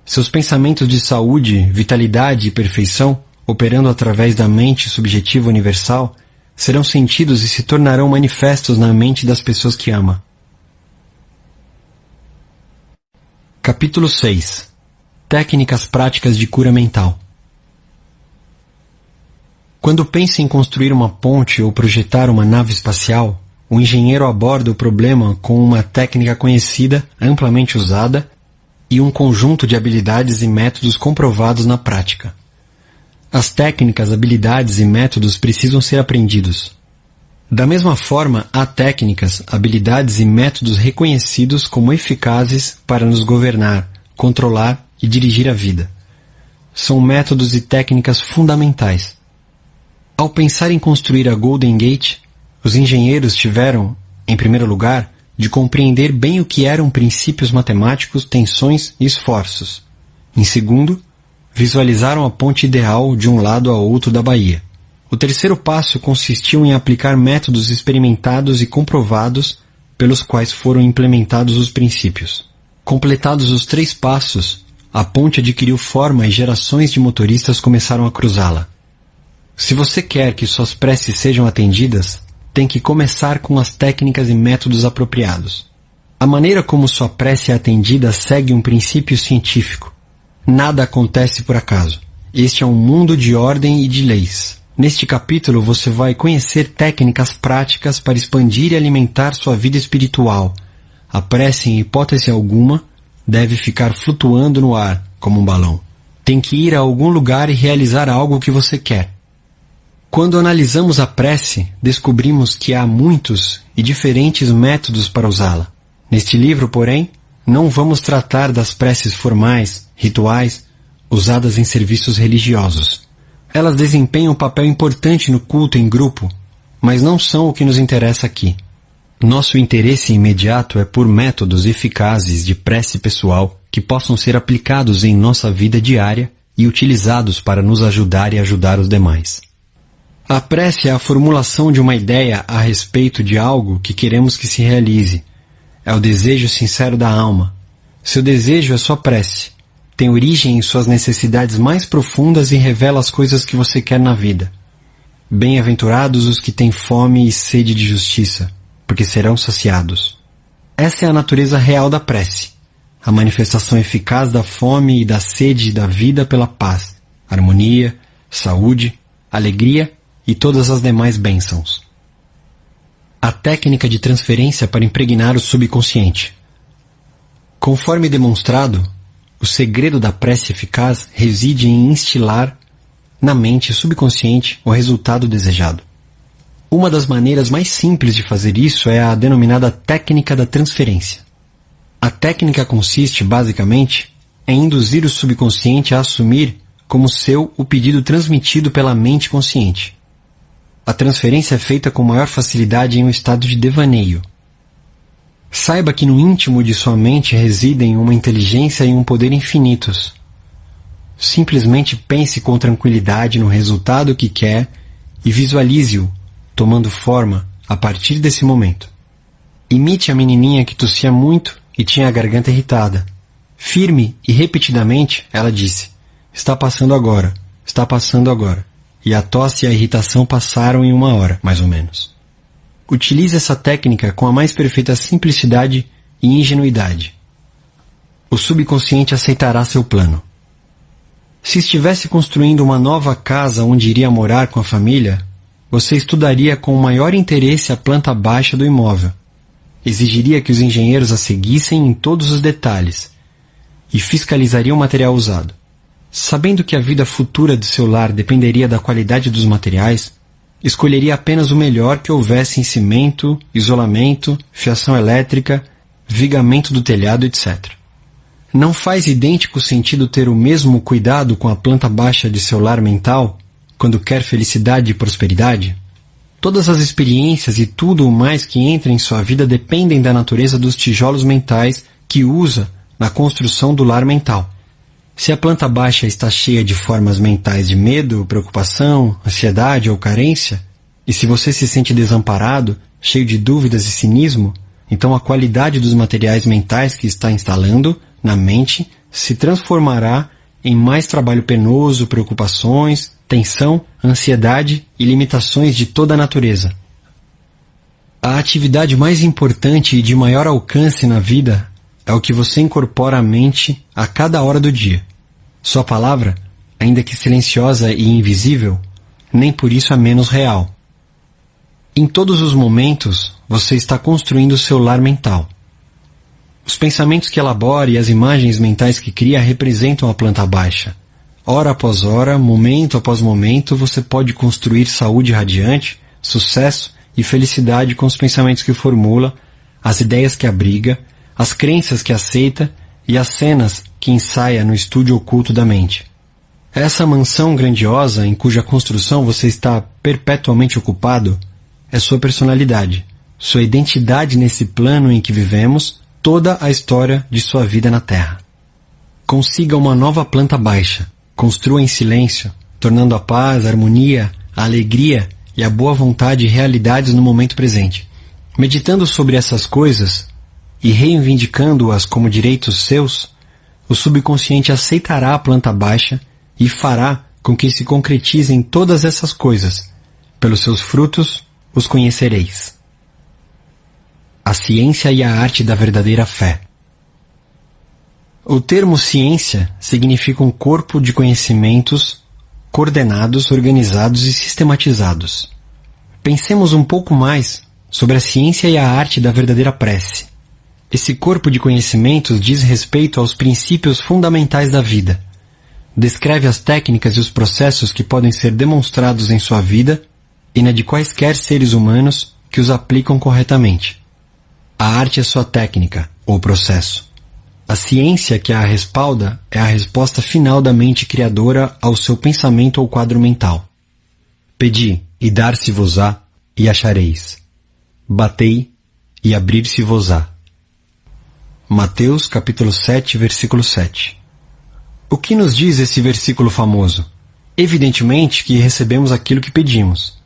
Seus pensamentos de saúde, vitalidade e perfeição, operando através da mente subjetiva universal, serão sentidos e se tornarão manifestos na mente das pessoas que ama. Capítulo 6. Técnicas práticas de cura mental. Quando pensa em construir uma ponte ou projetar uma nave espacial, o engenheiro aborda o problema com uma técnica conhecida, amplamente usada, e um conjunto de habilidades e métodos comprovados na prática. As técnicas, habilidades e métodos precisam ser aprendidos. Da mesma forma, há técnicas, habilidades e métodos reconhecidos como eficazes para nos governar, controlar e dirigir a vida. são métodos e técnicas fundamentais. Ao pensar em construir a Golden Gate, os engenheiros tiveram, em primeiro lugar, de compreender bem o que eram princípios matemáticos, tensões e esforços. Em segundo, visualizaram a ponte ideal de um lado a outro da baía. O terceiro passo consistiu em aplicar métodos experimentados e comprovados pelos quais foram implementados os princípios. Completados os 3 passos, a ponte adquiriu forma e gerações de motoristas começaram a cruzá-la. Se você quer que suas preces sejam atendidas, tem que começar com as técnicas e métodos apropriados. A maneira como sua prece é atendida segue um princípio científico. Nada acontece por acaso. Este é um mundo de ordem e de leis. Neste capítulo você vai conhecer técnicas práticas para expandir e alimentar sua vida espiritual. A prece, em hipótese alguma, deve ficar flutuando no ar, como um balão. Tem que ir a algum lugar e realizar algo que você quer. Quando analisamos a prece, descobrimos que há muitos e diferentes métodos para usá-la. Neste livro, porém, não vamos tratar das preces formais, rituais, usadas em serviços religiosos. Elas desempenham um papel importante no culto em grupo, mas não são o que nos interessa aqui. Nosso interesse imediato é por métodos eficazes de prece pessoal que possam ser aplicados em nossa vida diária e utilizados para nos ajudar e ajudar os demais. A prece é a formulação de uma ideia a respeito de algo que queremos que se realize. É o desejo sincero da alma. Seu desejo é sua prece. Tem origem em suas necessidades mais profundas e revela as coisas que você quer na vida. Bem-aventurados os que têm fome e sede de justiça, porque serão saciados. Essa é a natureza real da prece, a manifestação eficaz da fome e da sede da vida pela paz, harmonia, saúde, alegria e todas as demais bênçãos. A técnica de transferência para impregnar o subconsciente. Conforme demonstrado, o segredo da prece eficaz reside em instilar na mente subconsciente o resultado desejado. Uma das maneiras mais simples de fazer isso é a denominada técnica da transferência. A técnica consiste, basicamente, em induzir o subconsciente a assumir como seu o pedido transmitido pela mente consciente. A transferência é feita com maior facilidade em um estado de devaneio. Saiba que no íntimo de sua mente residem uma inteligência e um poder infinitos. Simplesmente pense com tranquilidade no resultado que quer e visualize-o tomando forma a partir desse momento. Imite a menininha que tossia muito e tinha a garganta irritada. Firme e repetidamente, ela disse: "Está passando agora, está passando agora." E a tosse e a irritação passaram em 1 hora, mais ou menos. Utilize essa técnica com a mais perfeita simplicidade e ingenuidade. O subconsciente aceitará seu plano. Se estivesse construindo uma nova casa onde iria morar com a família, você estudaria com o maior interesse a planta baixa do imóvel. Exigiria que os engenheiros a seguissem em todos os detalhes e fiscalizaria o material usado. Sabendo que a vida futura de seu lar dependeria da qualidade dos materiais, escolheria apenas o melhor que houvesse em cimento, isolamento, fiação elétrica, vigamento do telhado, etc. Não faz idêntico sentido ter o mesmo cuidado com a planta baixa de seu lar mental quando quer felicidade e prosperidade? Todas as experiências e tudo o mais que entra em sua vida dependem da natureza dos tijolos mentais que usa na construção do lar mental. Se a planta baixa está cheia de formas mentais de medo, preocupação, ansiedade ou carência, e se você se sente desamparado, cheio de dúvidas e cinismo, então a qualidade dos materiais mentais que está instalando na mente se transformará em mais trabalho penoso, preocupações, tensão, ansiedade e limitações de toda a natureza. A atividade mais importante e de maior alcance na vida é o que você incorpora à mente a cada hora do dia. Sua palavra, ainda que silenciosa e invisível, nem por isso é menos real. Em todos os momentos, você está construindo seu lar mental. Os pensamentos que elabora e as imagens mentais que cria representam a planta baixa. Hora após hora, momento após momento, você pode construir saúde radiante, sucesso e felicidade com os pensamentos que formula, as ideias que abriga, as crenças que aceita e as cenas que ensaia no estúdio oculto da mente. Essa mansão grandiosa em cuja construção você está perpetuamente ocupado é sua personalidade, sua identidade nesse plano em que vivemos, toda a história de sua vida na Terra. Consiga uma nova planta baixa, construa em silêncio, tornando a paz, a harmonia, a alegria e a boa vontade realidades no momento presente. Meditando sobre essas coisas e reivindicando-as como direitos seus, o subconsciente aceitará a planta baixa e fará com que se concretizem todas essas coisas. Pelos seus frutos os conhecereis. A ciência e a arte da verdadeira fé. O termo ciência significa um corpo de conhecimentos coordenados, organizados e sistematizados. Pensemos um pouco mais sobre a ciência e a arte da verdadeira prece. Esse corpo de conhecimentos diz respeito aos princípios fundamentais da vida. Descreve as técnicas e os processos que podem ser demonstrados em sua vida e na de quaisquer seres humanos que os aplicam corretamente. A arte é sua técnica, ou processo. A ciência que a respalda é a resposta final da mente criadora ao seu pensamento ou quadro mental. Pedi, e dar-se-vos-á, e achareis. Batei, e abrir-se-vos-á. Mateus capítulo 7, versículo 7. O que nos diz esse versículo famoso? Evidentemente que recebemos aquilo que pedimos.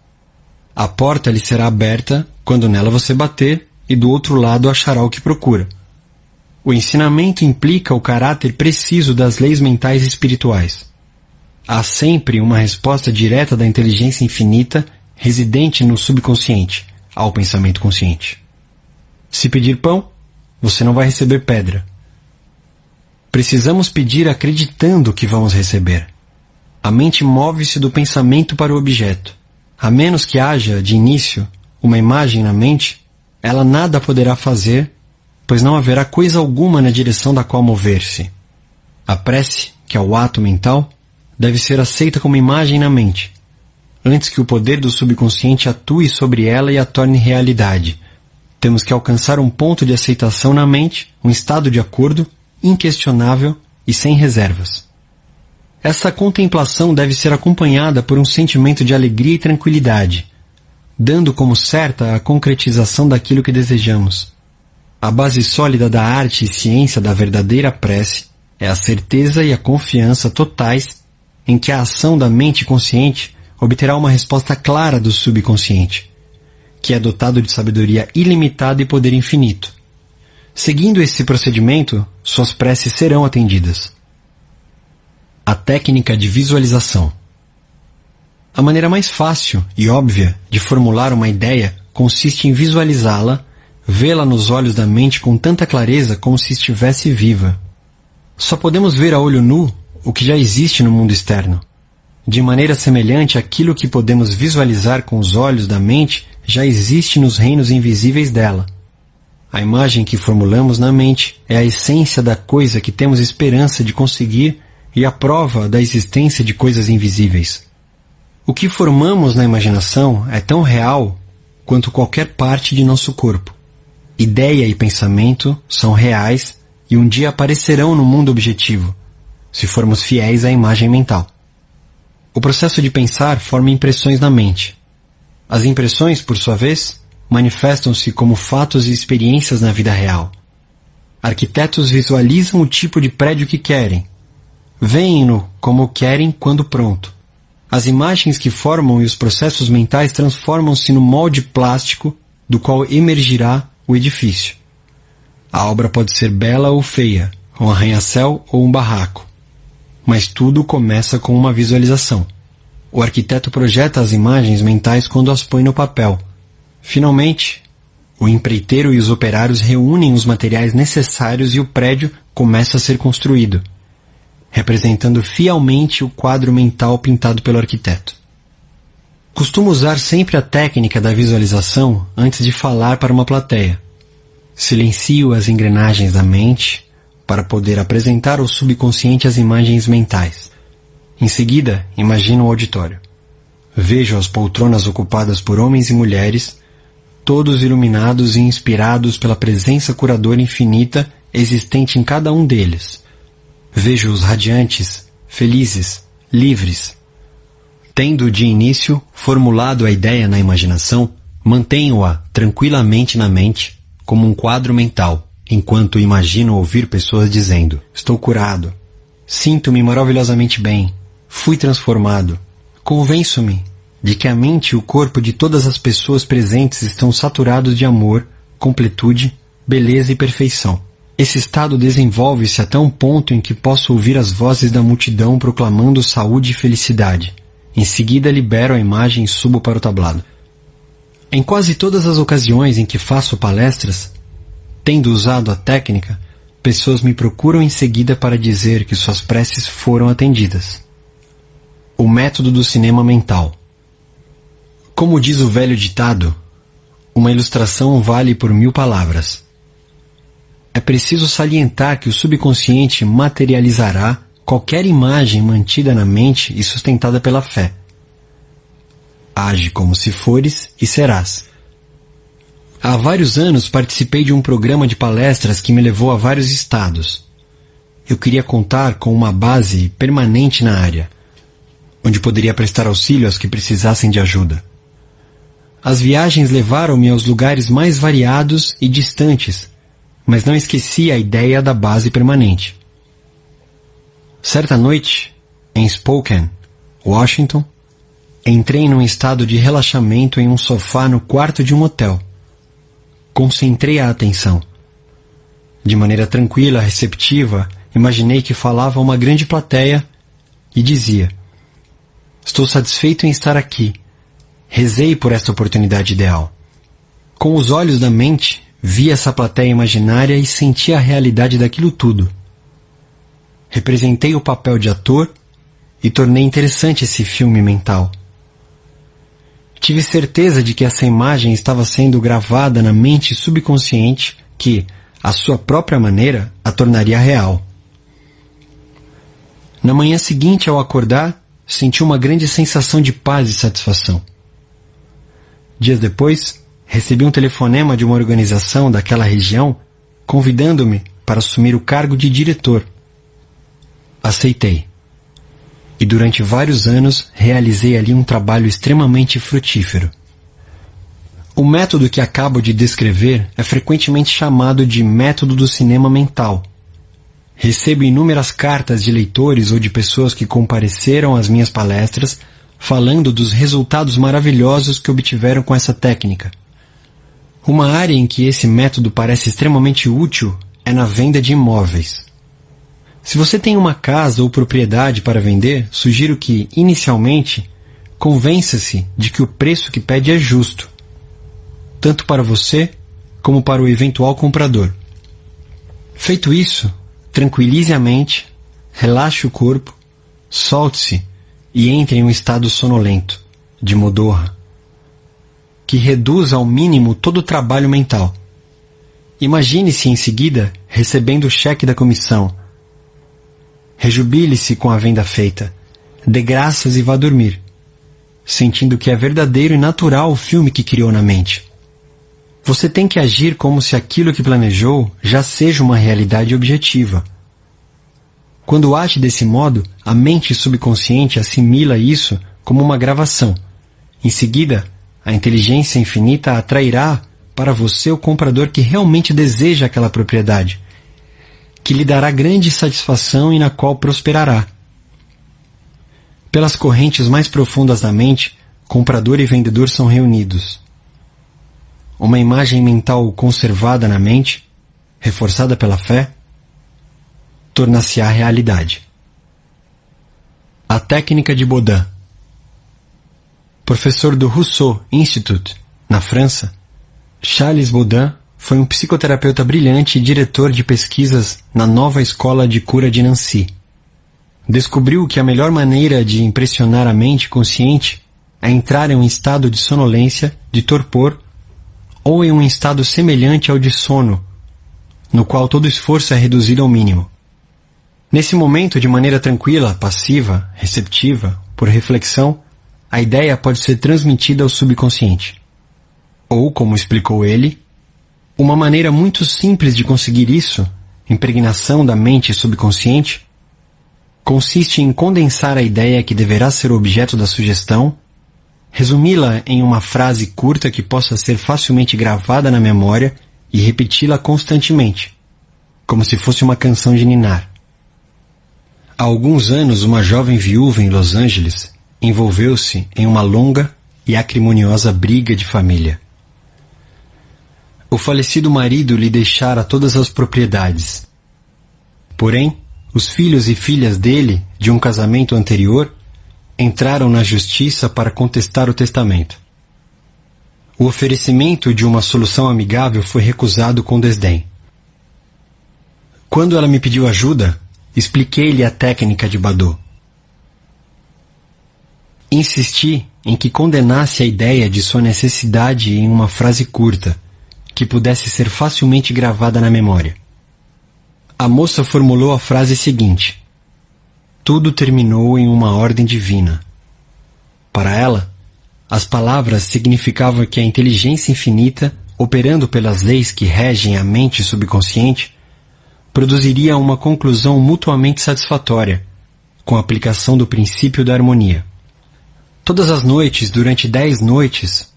A porta lhe será aberta quando nela você bater, e do outro lado achará o que procura. O ensinamento implica o caráter preciso das leis mentais e espirituais. Há sempre uma resposta direta da inteligência infinita residente no subconsciente ao pensamento consciente. Se pedir pão, você não vai receber pedra. Precisamos pedir acreditando que vamos receber. A mente move-se do pensamento para o objeto. A menos que haja, de início, uma imagem na mente, ela nada poderá fazer, pois não haverá coisa alguma na direção da qual mover-se. A prece, que é o ato mental, deve ser aceita como imagem na mente, antes que o poder do subconsciente atue sobre ela e a torne realidade. Temos que alcançar um ponto de aceitação na mente, um estado de acordo, inquestionável e sem reservas. Essa contemplação deve ser acompanhada por um sentimento de alegria e tranquilidade, dando como certa a concretização daquilo que desejamos. A base sólida da arte e ciência da verdadeira prece é a certeza e a confiança totais em que a ação da mente consciente obterá uma resposta clara do subconsciente, que é dotado de sabedoria ilimitada e poder infinito. Seguindo esse procedimento, suas preces serão atendidas. A técnica de visualização. A maneira mais fácil e óbvia de formular uma ideia consiste em visualizá-la, vê-la nos olhos da mente com tanta clareza como se estivesse viva. Só podemos ver a olho nu o que já existe no mundo externo. De maneira semelhante, aquilo que podemos visualizar com os olhos da mente já existe nos reinos invisíveis dela. A imagem que formulamos na mente é a essência da coisa que temos esperança de conseguir e a prova da existência de coisas invisíveis. O que formamos na imaginação é tão real quanto qualquer parte de nosso corpo. Ideia e pensamento são reais e um dia aparecerão no mundo objetivo, se formos fiéis à imagem mental. O processo de pensar forma impressões na mente. As impressões, por sua vez, manifestam-se como fatos e experiências na vida real. Arquitetos visualizam o tipo de prédio que querem. Veem-no como querem quando pronto. As imagens que formam e os processos mentais transformam-se no molde plástico do qual emergirá o edifício. A obra pode ser bela ou feia, um arranha-céu ou um barraco. Mas tudo começa com uma visualização. O arquiteto projeta as imagens mentais quando as põe no papel. Finalmente, o empreiteiro e os operários reúnem os materiais necessários e o prédio começa a ser construído, representando fielmente o quadro mental pintado pelo arquiteto. Costumo usar sempre a técnica da visualização antes de falar para uma plateia. Silencio as engrenagens da mente para poder apresentar ao subconsciente as imagens mentais. Em seguida, imagino o auditório. Vejo as poltronas ocupadas por homens e mulheres, todos iluminados e inspirados pela presença curadora infinita existente em cada um deles. Vejo-os radiantes, felizes, livres. Tendo de início formulado a ideia na imaginação, mantenho-a tranquilamente na mente como um quadro mental, enquanto imagino ouvir pessoas dizendo: estou curado, sinto-me maravilhosamente bem, fui transformado. Convenço-me de que a mente e o corpo de todas as pessoas presentes estão saturados de amor, completude, beleza e perfeição. Esse estado desenvolve-se até um ponto em que posso ouvir as vozes da multidão proclamando saúde e felicidade. Em seguida libero a imagem e subo para o tablado. Em quase todas as ocasiões em que faço palestras, tendo usado a técnica, pessoas me procuram em seguida para dizer que suas preces foram atendidas. O método do cinema mental. Como diz o velho ditado, uma ilustração vale por 1000 palavras. É preciso salientar que o subconsciente materializará qualquer imagem mantida na mente e sustentada pela fé. Age como se fores e serás. Há vários anos participei de um programa de palestras que me levou a vários estados. Eu queria contar com uma base permanente na área, onde poderia prestar auxílio aos que precisassem de ajuda. As viagens levaram-me aos lugares mais variados e distantes, mas não esqueci a ideia da base permanente. Certa noite, em Spokane, Washington, entrei num estado de relaxamento em um sofá no quarto de um hotel. Concentrei a atenção. De maneira tranquila, receptiva, imaginei que falava a uma grande plateia e dizia: estou satisfeito em estar aqui. Rezei por esta oportunidade ideal. Com os olhos da mente, vi essa plateia imaginária e senti a realidade daquilo tudo. Representei o papel de ator e tornei interessante esse filme mental. Tive certeza de que essa imagem estava sendo gravada na mente subconsciente que, à sua própria maneira, a tornaria real. Na manhã seguinte, ao acordar, senti uma grande sensação de paz e satisfação. Dias depois, recebi um telefonema de uma organização daquela região convidando-me para assumir o cargo de diretor. Aceitei. E durante vários anos realizei ali um trabalho extremamente frutífero. O método que acabo de descrever é frequentemente chamado de método do cinema mental. Recebo inúmeras cartas de leitores ou de pessoas que compareceram às minhas palestras falando dos resultados maravilhosos que obtiveram com essa técnica. Uma área em que esse método parece extremamente útil é na venda de imóveis. Se você tem uma casa ou propriedade para vender, sugiro que, inicialmente, convença-se de que o preço que pede é justo, tanto para você como para o eventual comprador. Feito isso, tranquilize a mente, relaxe o corpo, solte-se e entre em um estado sonolento, de modorra, que reduza ao mínimo todo o trabalho mental. Imagine-se em seguida recebendo o cheque da comissão. Rejubile-se com a venda feita, dê graças e vá dormir, sentindo que é verdadeiro e natural o filme que criou na mente. Você tem que agir como se aquilo que planejou já seja uma realidade objetiva. Quando age desse modo, a mente subconsciente assimila isso como uma gravação. Em seguida, a inteligência infinita atrairá para você o comprador que realmente deseja aquela propriedade, que lhe dará grande satisfação e na qual prosperará. Pelas correntes mais profundas da mente, comprador e vendedor são reunidos. Uma imagem mental conservada na mente, reforçada pela fé, tornar-se-á realidade. A técnica de Baudin. Professor do Rousseau Institute, na França, Charles Baudin foi um psicoterapeuta brilhante e diretor de pesquisas na nova escola de cura de Nancy. Descobriu que a melhor maneira de impressionar a mente consciente é entrar em um estado de sonolência, de torpor, ou em um estado semelhante ao de sono, no qual todo esforço é reduzido ao mínimo. Nesse momento, de maneira tranquila, passiva, receptiva, por reflexão, a ideia pode ser transmitida ao subconsciente. Ou, como explicou ele, uma maneira muito simples de conseguir isso, impregnação da mente subconsciente, consiste em condensar a ideia que deverá ser o objeto da sugestão, resumi-la em uma frase curta que possa ser facilmente gravada na memória e repeti-la constantemente, como se fosse uma canção de ninar. Há alguns anos, uma jovem viúva em Los Angeles envolveu-se em uma longa e acrimoniosa briga de família. O falecido marido lhe deixara todas as propriedades. Porém, os filhos e filhas dele, de um casamento anterior, entraram na justiça para contestar o testamento. O oferecimento de uma solução amigável foi recusado com desdém. Quando ela me pediu ajuda, expliquei-lhe a técnica de Baudot. Insisti em que condenasse a ideia de sua necessidade em uma frase curta, que pudesse ser facilmente gravada na memória. A moça formulou a frase seguinte: tudo terminou em uma ordem divina. Para ela, as palavras significavam que a inteligência infinita, operando pelas leis que regem a mente subconsciente, produziria uma conclusão mutuamente satisfatória, com a aplicação do princípio da harmonia. Todas as noites, durante 10 noites,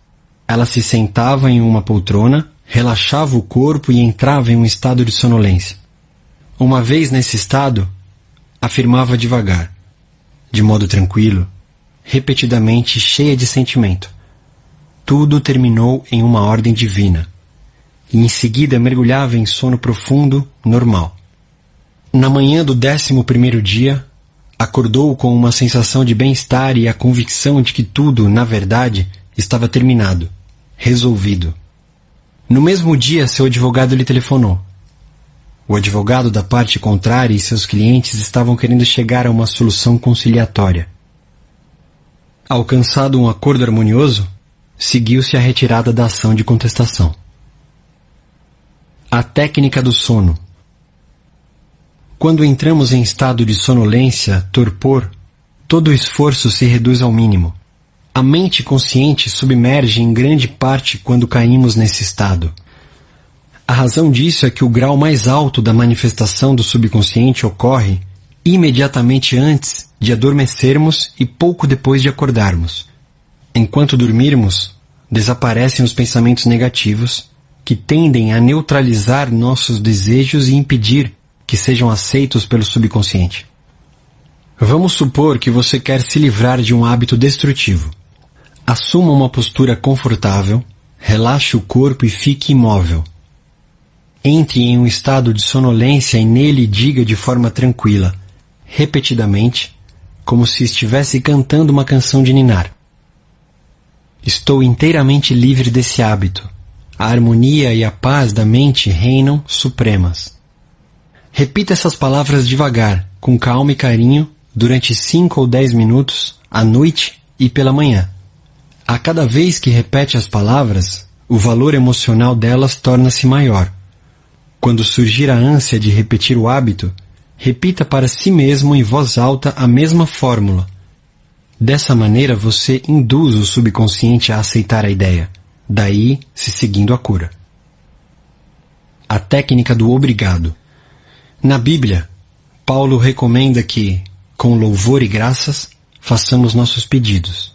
ela se sentava em uma poltrona, relaxava o corpo e entrava em um estado de sonolência. Uma vez nesse estado, afirmava devagar, de modo tranquilo, repetidamente cheia de sentimento: tudo terminou em uma ordem divina. E em seguida mergulhava em sono profundo, normal. Na manhã do 11º dia, acordou com uma sensação de bem-estar e a convicção de que tudo, na verdade, estava terminado, resolvido. No mesmo dia, seu advogado lhe telefonou. O advogado da parte contrária e seus clientes estavam querendo chegar a uma solução conciliatória. Alcançado um acordo harmonioso, seguiu-se a retirada da ação de contestação. A técnica do sono. Quando entramos em estado de sonolência, torpor, todo o esforço se reduz ao mínimo. A mente consciente submerge em grande parte quando caímos nesse estado. A razão disso é que o grau mais alto da manifestação do subconsciente ocorre imediatamente antes de adormecermos e pouco depois de acordarmos. Enquanto dormirmos, desaparecem os pensamentos negativos, que tendem a neutralizar nossos desejos e impedir que sejam aceitos pelo subconsciente. Vamos supor que você quer se livrar de um hábito destrutivo. Assuma uma postura confortável, relaxe o corpo e fique imóvel. Entre em um estado de sonolência e nele diga de forma tranquila, repetidamente, como se estivesse cantando uma canção de ninar: estou inteiramente livre desse hábito. A harmonia e a paz da mente reinam supremas. Repita essas palavras devagar, com calma e carinho, durante 5 ou 10 minutos, à noite e pela manhã. A cada vez que repete as palavras, o valor emocional delas torna-se maior. Quando surgir a ânsia de repetir o hábito, repita para si mesmo em voz alta a mesma fórmula. Dessa maneira você induz o subconsciente a aceitar a ideia, daí se seguindo a cura. A técnica do obrigado. Na Bíblia, Paulo recomenda que, com louvor e graças, façamos nossos pedidos.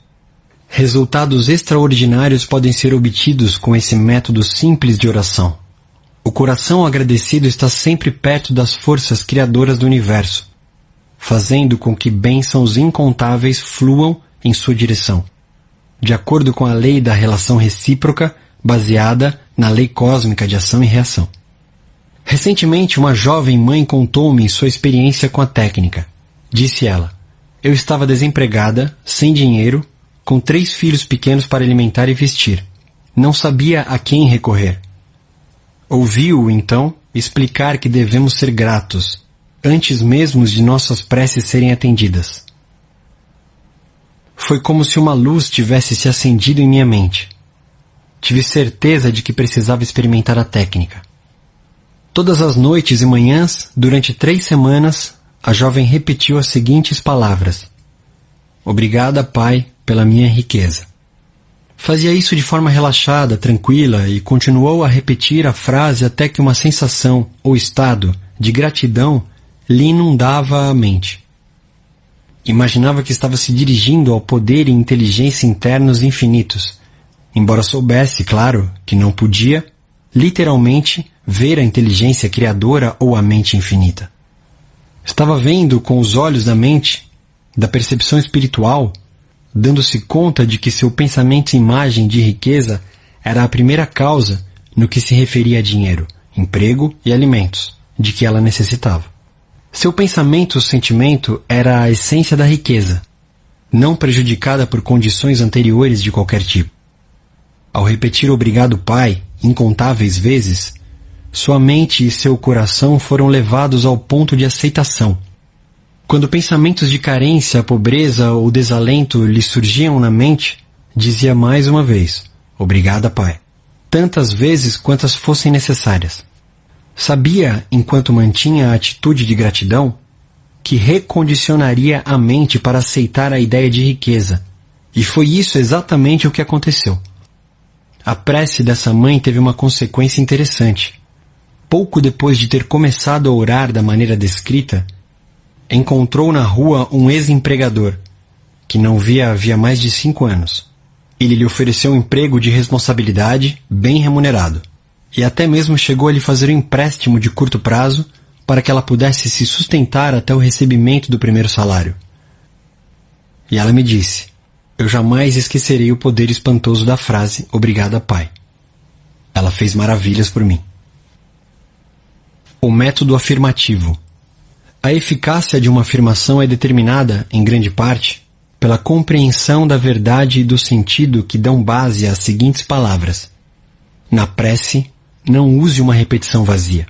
Resultados extraordinários podem ser obtidos com esse método simples de oração. O coração agradecido está sempre perto das forças criadoras do universo, fazendo com que bênçãos incontáveis fluam em sua direção, de acordo com a lei da relação recíproca baseada na lei cósmica de ação e reação. Recentemente, uma jovem mãe contou-me sua experiência com a técnica. Disse ela: eu estava desempregada, sem dinheiro, com 3 filhos pequenos para alimentar e vestir. Não sabia a quem recorrer. Ouvi-o, então, explicar que devemos ser gratos, antes mesmo de nossas preces serem atendidas. Foi como se uma luz tivesse se acendido em minha mente. Tive certeza de que precisava experimentar a técnica. Todas as noites e manhãs, durante 3 semanas, a jovem repetiu as seguintes palavras: obrigada, Pai, pela minha riqueza. Fazia isso de forma relaxada, tranquila, e continuou a repetir a frase até que uma sensação ou estado de gratidão lhe inundava a mente. Imaginava que estava se dirigindo ao poder e inteligência internos infinitos, embora soubesse, claro, que não podia, literalmente, ver a inteligência criadora ou a mente infinita. Estava vendo com os olhos da mente, da percepção espiritual, dando-se conta de que seu pensamento imagem de riqueza era a primeira causa no que se referia a dinheiro, emprego e alimentos, de que ela necessitava. Seu pensamento-sentimento era a essência da riqueza, não prejudicada por condições anteriores de qualquer tipo. Ao repetir "Obrigado, Pai" incontáveis vezes, sua mente e seu coração foram levados ao ponto de aceitação. Quando pensamentos de carência, pobreza ou desalento lhe surgiam na mente, dizia mais uma vez "Obrigada, Pai", tantas vezes quantas fossem necessárias. Sabia, enquanto mantinha a atitude de gratidão, que recondicionaria a mente para aceitar a ideia de riqueza, e foi isso exatamente o que aconteceu. A prece dessa mãe teve uma consequência interessante. Pouco depois de ter começado a orar da maneira descrita, encontrou na rua um ex-empregador, que não via havia mais de 5 anos. Ele lhe ofereceu um emprego de responsabilidade, bem remunerado, e até mesmo chegou a lhe fazer um empréstimo de curto prazo para que ela pudesse se sustentar até o recebimento do primeiro salário. E ela me disse: "Eu jamais esquecerei o poder espantoso da frase "Obrigada, Pai". Ela fez maravilhas por mim." O método afirmativo. A eficácia de uma afirmação é determinada, em grande parte, pela compreensão da verdade e do sentido que dão base às seguintes palavras. Na prece, não use uma repetição vazia.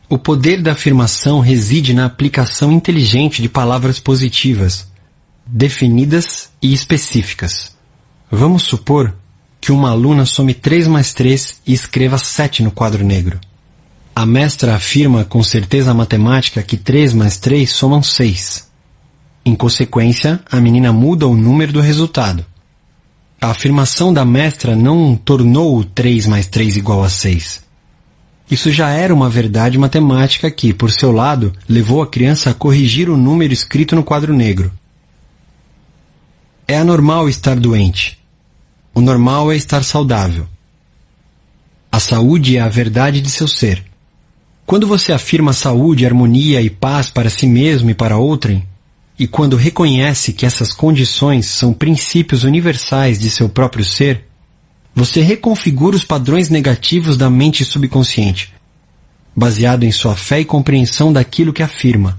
O poder da afirmação reside na aplicação inteligente de palavras positivas, definidas e específicas. Vamos supor que uma aluna some 3 mais 3 e escreva 7 no quadro negro. A mestra afirma com certeza matemática que 3 mais 3 somam 6. Em consequência, a menina muda o número do resultado. A afirmação da mestra não tornou o 3 mais 3 igual a 6. Isso já era uma verdade matemática que, por seu lado, levou a criança a corrigir o número escrito no quadro negro. É anormal estar doente. O normal é estar saudável. A saúde é a verdade de seu ser. Quando você afirma saúde, harmonia e paz para si mesmo e para outrem, e quando reconhece que essas condições são princípios universais de seu próprio ser, você reconfigura os padrões negativos da mente subconsciente, baseado em sua fé e compreensão daquilo que afirma.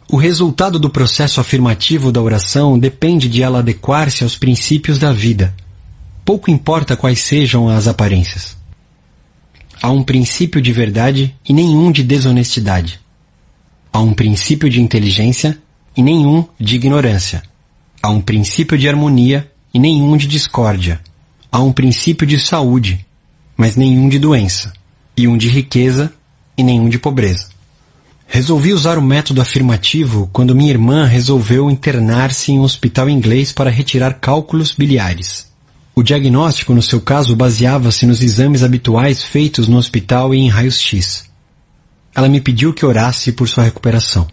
O resultado do processo afirmativo da oração depende de ela adequar-se aos princípios da vida. Pouco importa quais sejam as aparências. Há um princípio de verdade e nenhum de desonestidade. Há um princípio de inteligência e nenhum de ignorância. Há um princípio de harmonia e nenhum de discórdia. Há um princípio de saúde, mas nenhum de doença. E um de riqueza e nenhum de pobreza. Resolvi usar o método afirmativo quando minha irmã resolveu internar-se em um hospital inglês para retirar cálculos biliares. O diagnóstico, no seu caso, baseava-se nos exames habituais feitos no hospital e em raios-x. Ela me pediu que orasse por sua recuperação.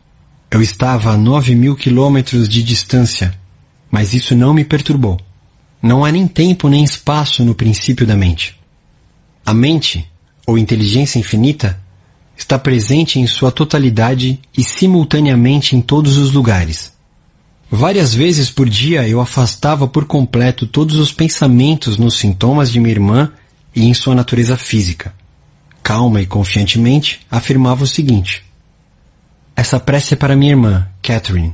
Eu estava a 9.000 quilômetros de distância, mas isso não me perturbou. Não há nem tempo nem espaço no princípio da mente. A mente, ou inteligência infinita, está presente em sua totalidade e simultaneamente em todos os lugares. Várias vezes por dia eu afastava por completo todos os pensamentos nos sintomas de minha irmã e em sua natureza física. Calma e confiantemente, afirmava o seguinte: essa prece é para minha irmã, Catherine.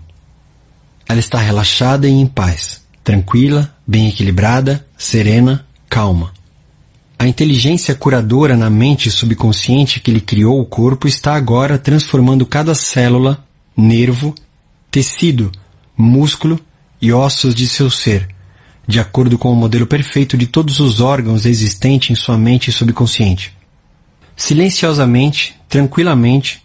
Ela está relaxada e em paz, tranquila, bem equilibrada, serena, calma. A inteligência curadora na mente subconsciente que lhe criou o corpo está agora transformando cada célula, nervo, tecido, músculo e ossos de seu ser, de acordo com o modelo perfeito de todos os órgãos existentes em sua mente subconsciente. Silenciosamente, tranquilamente,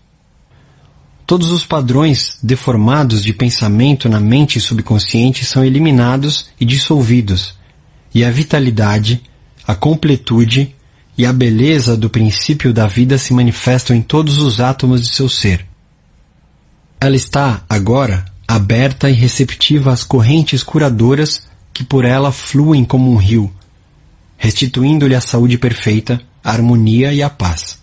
todos os padrões deformados de pensamento na mente subconsciente são eliminados e dissolvidos, e a vitalidade, a completude e a beleza do princípio da vida se manifestam em todos os átomos de seu ser. Ela está, agora, aberta e receptiva às correntes curadoras que por ela fluem como um rio, restituindo-lhe a saúde perfeita, a harmonia e a paz.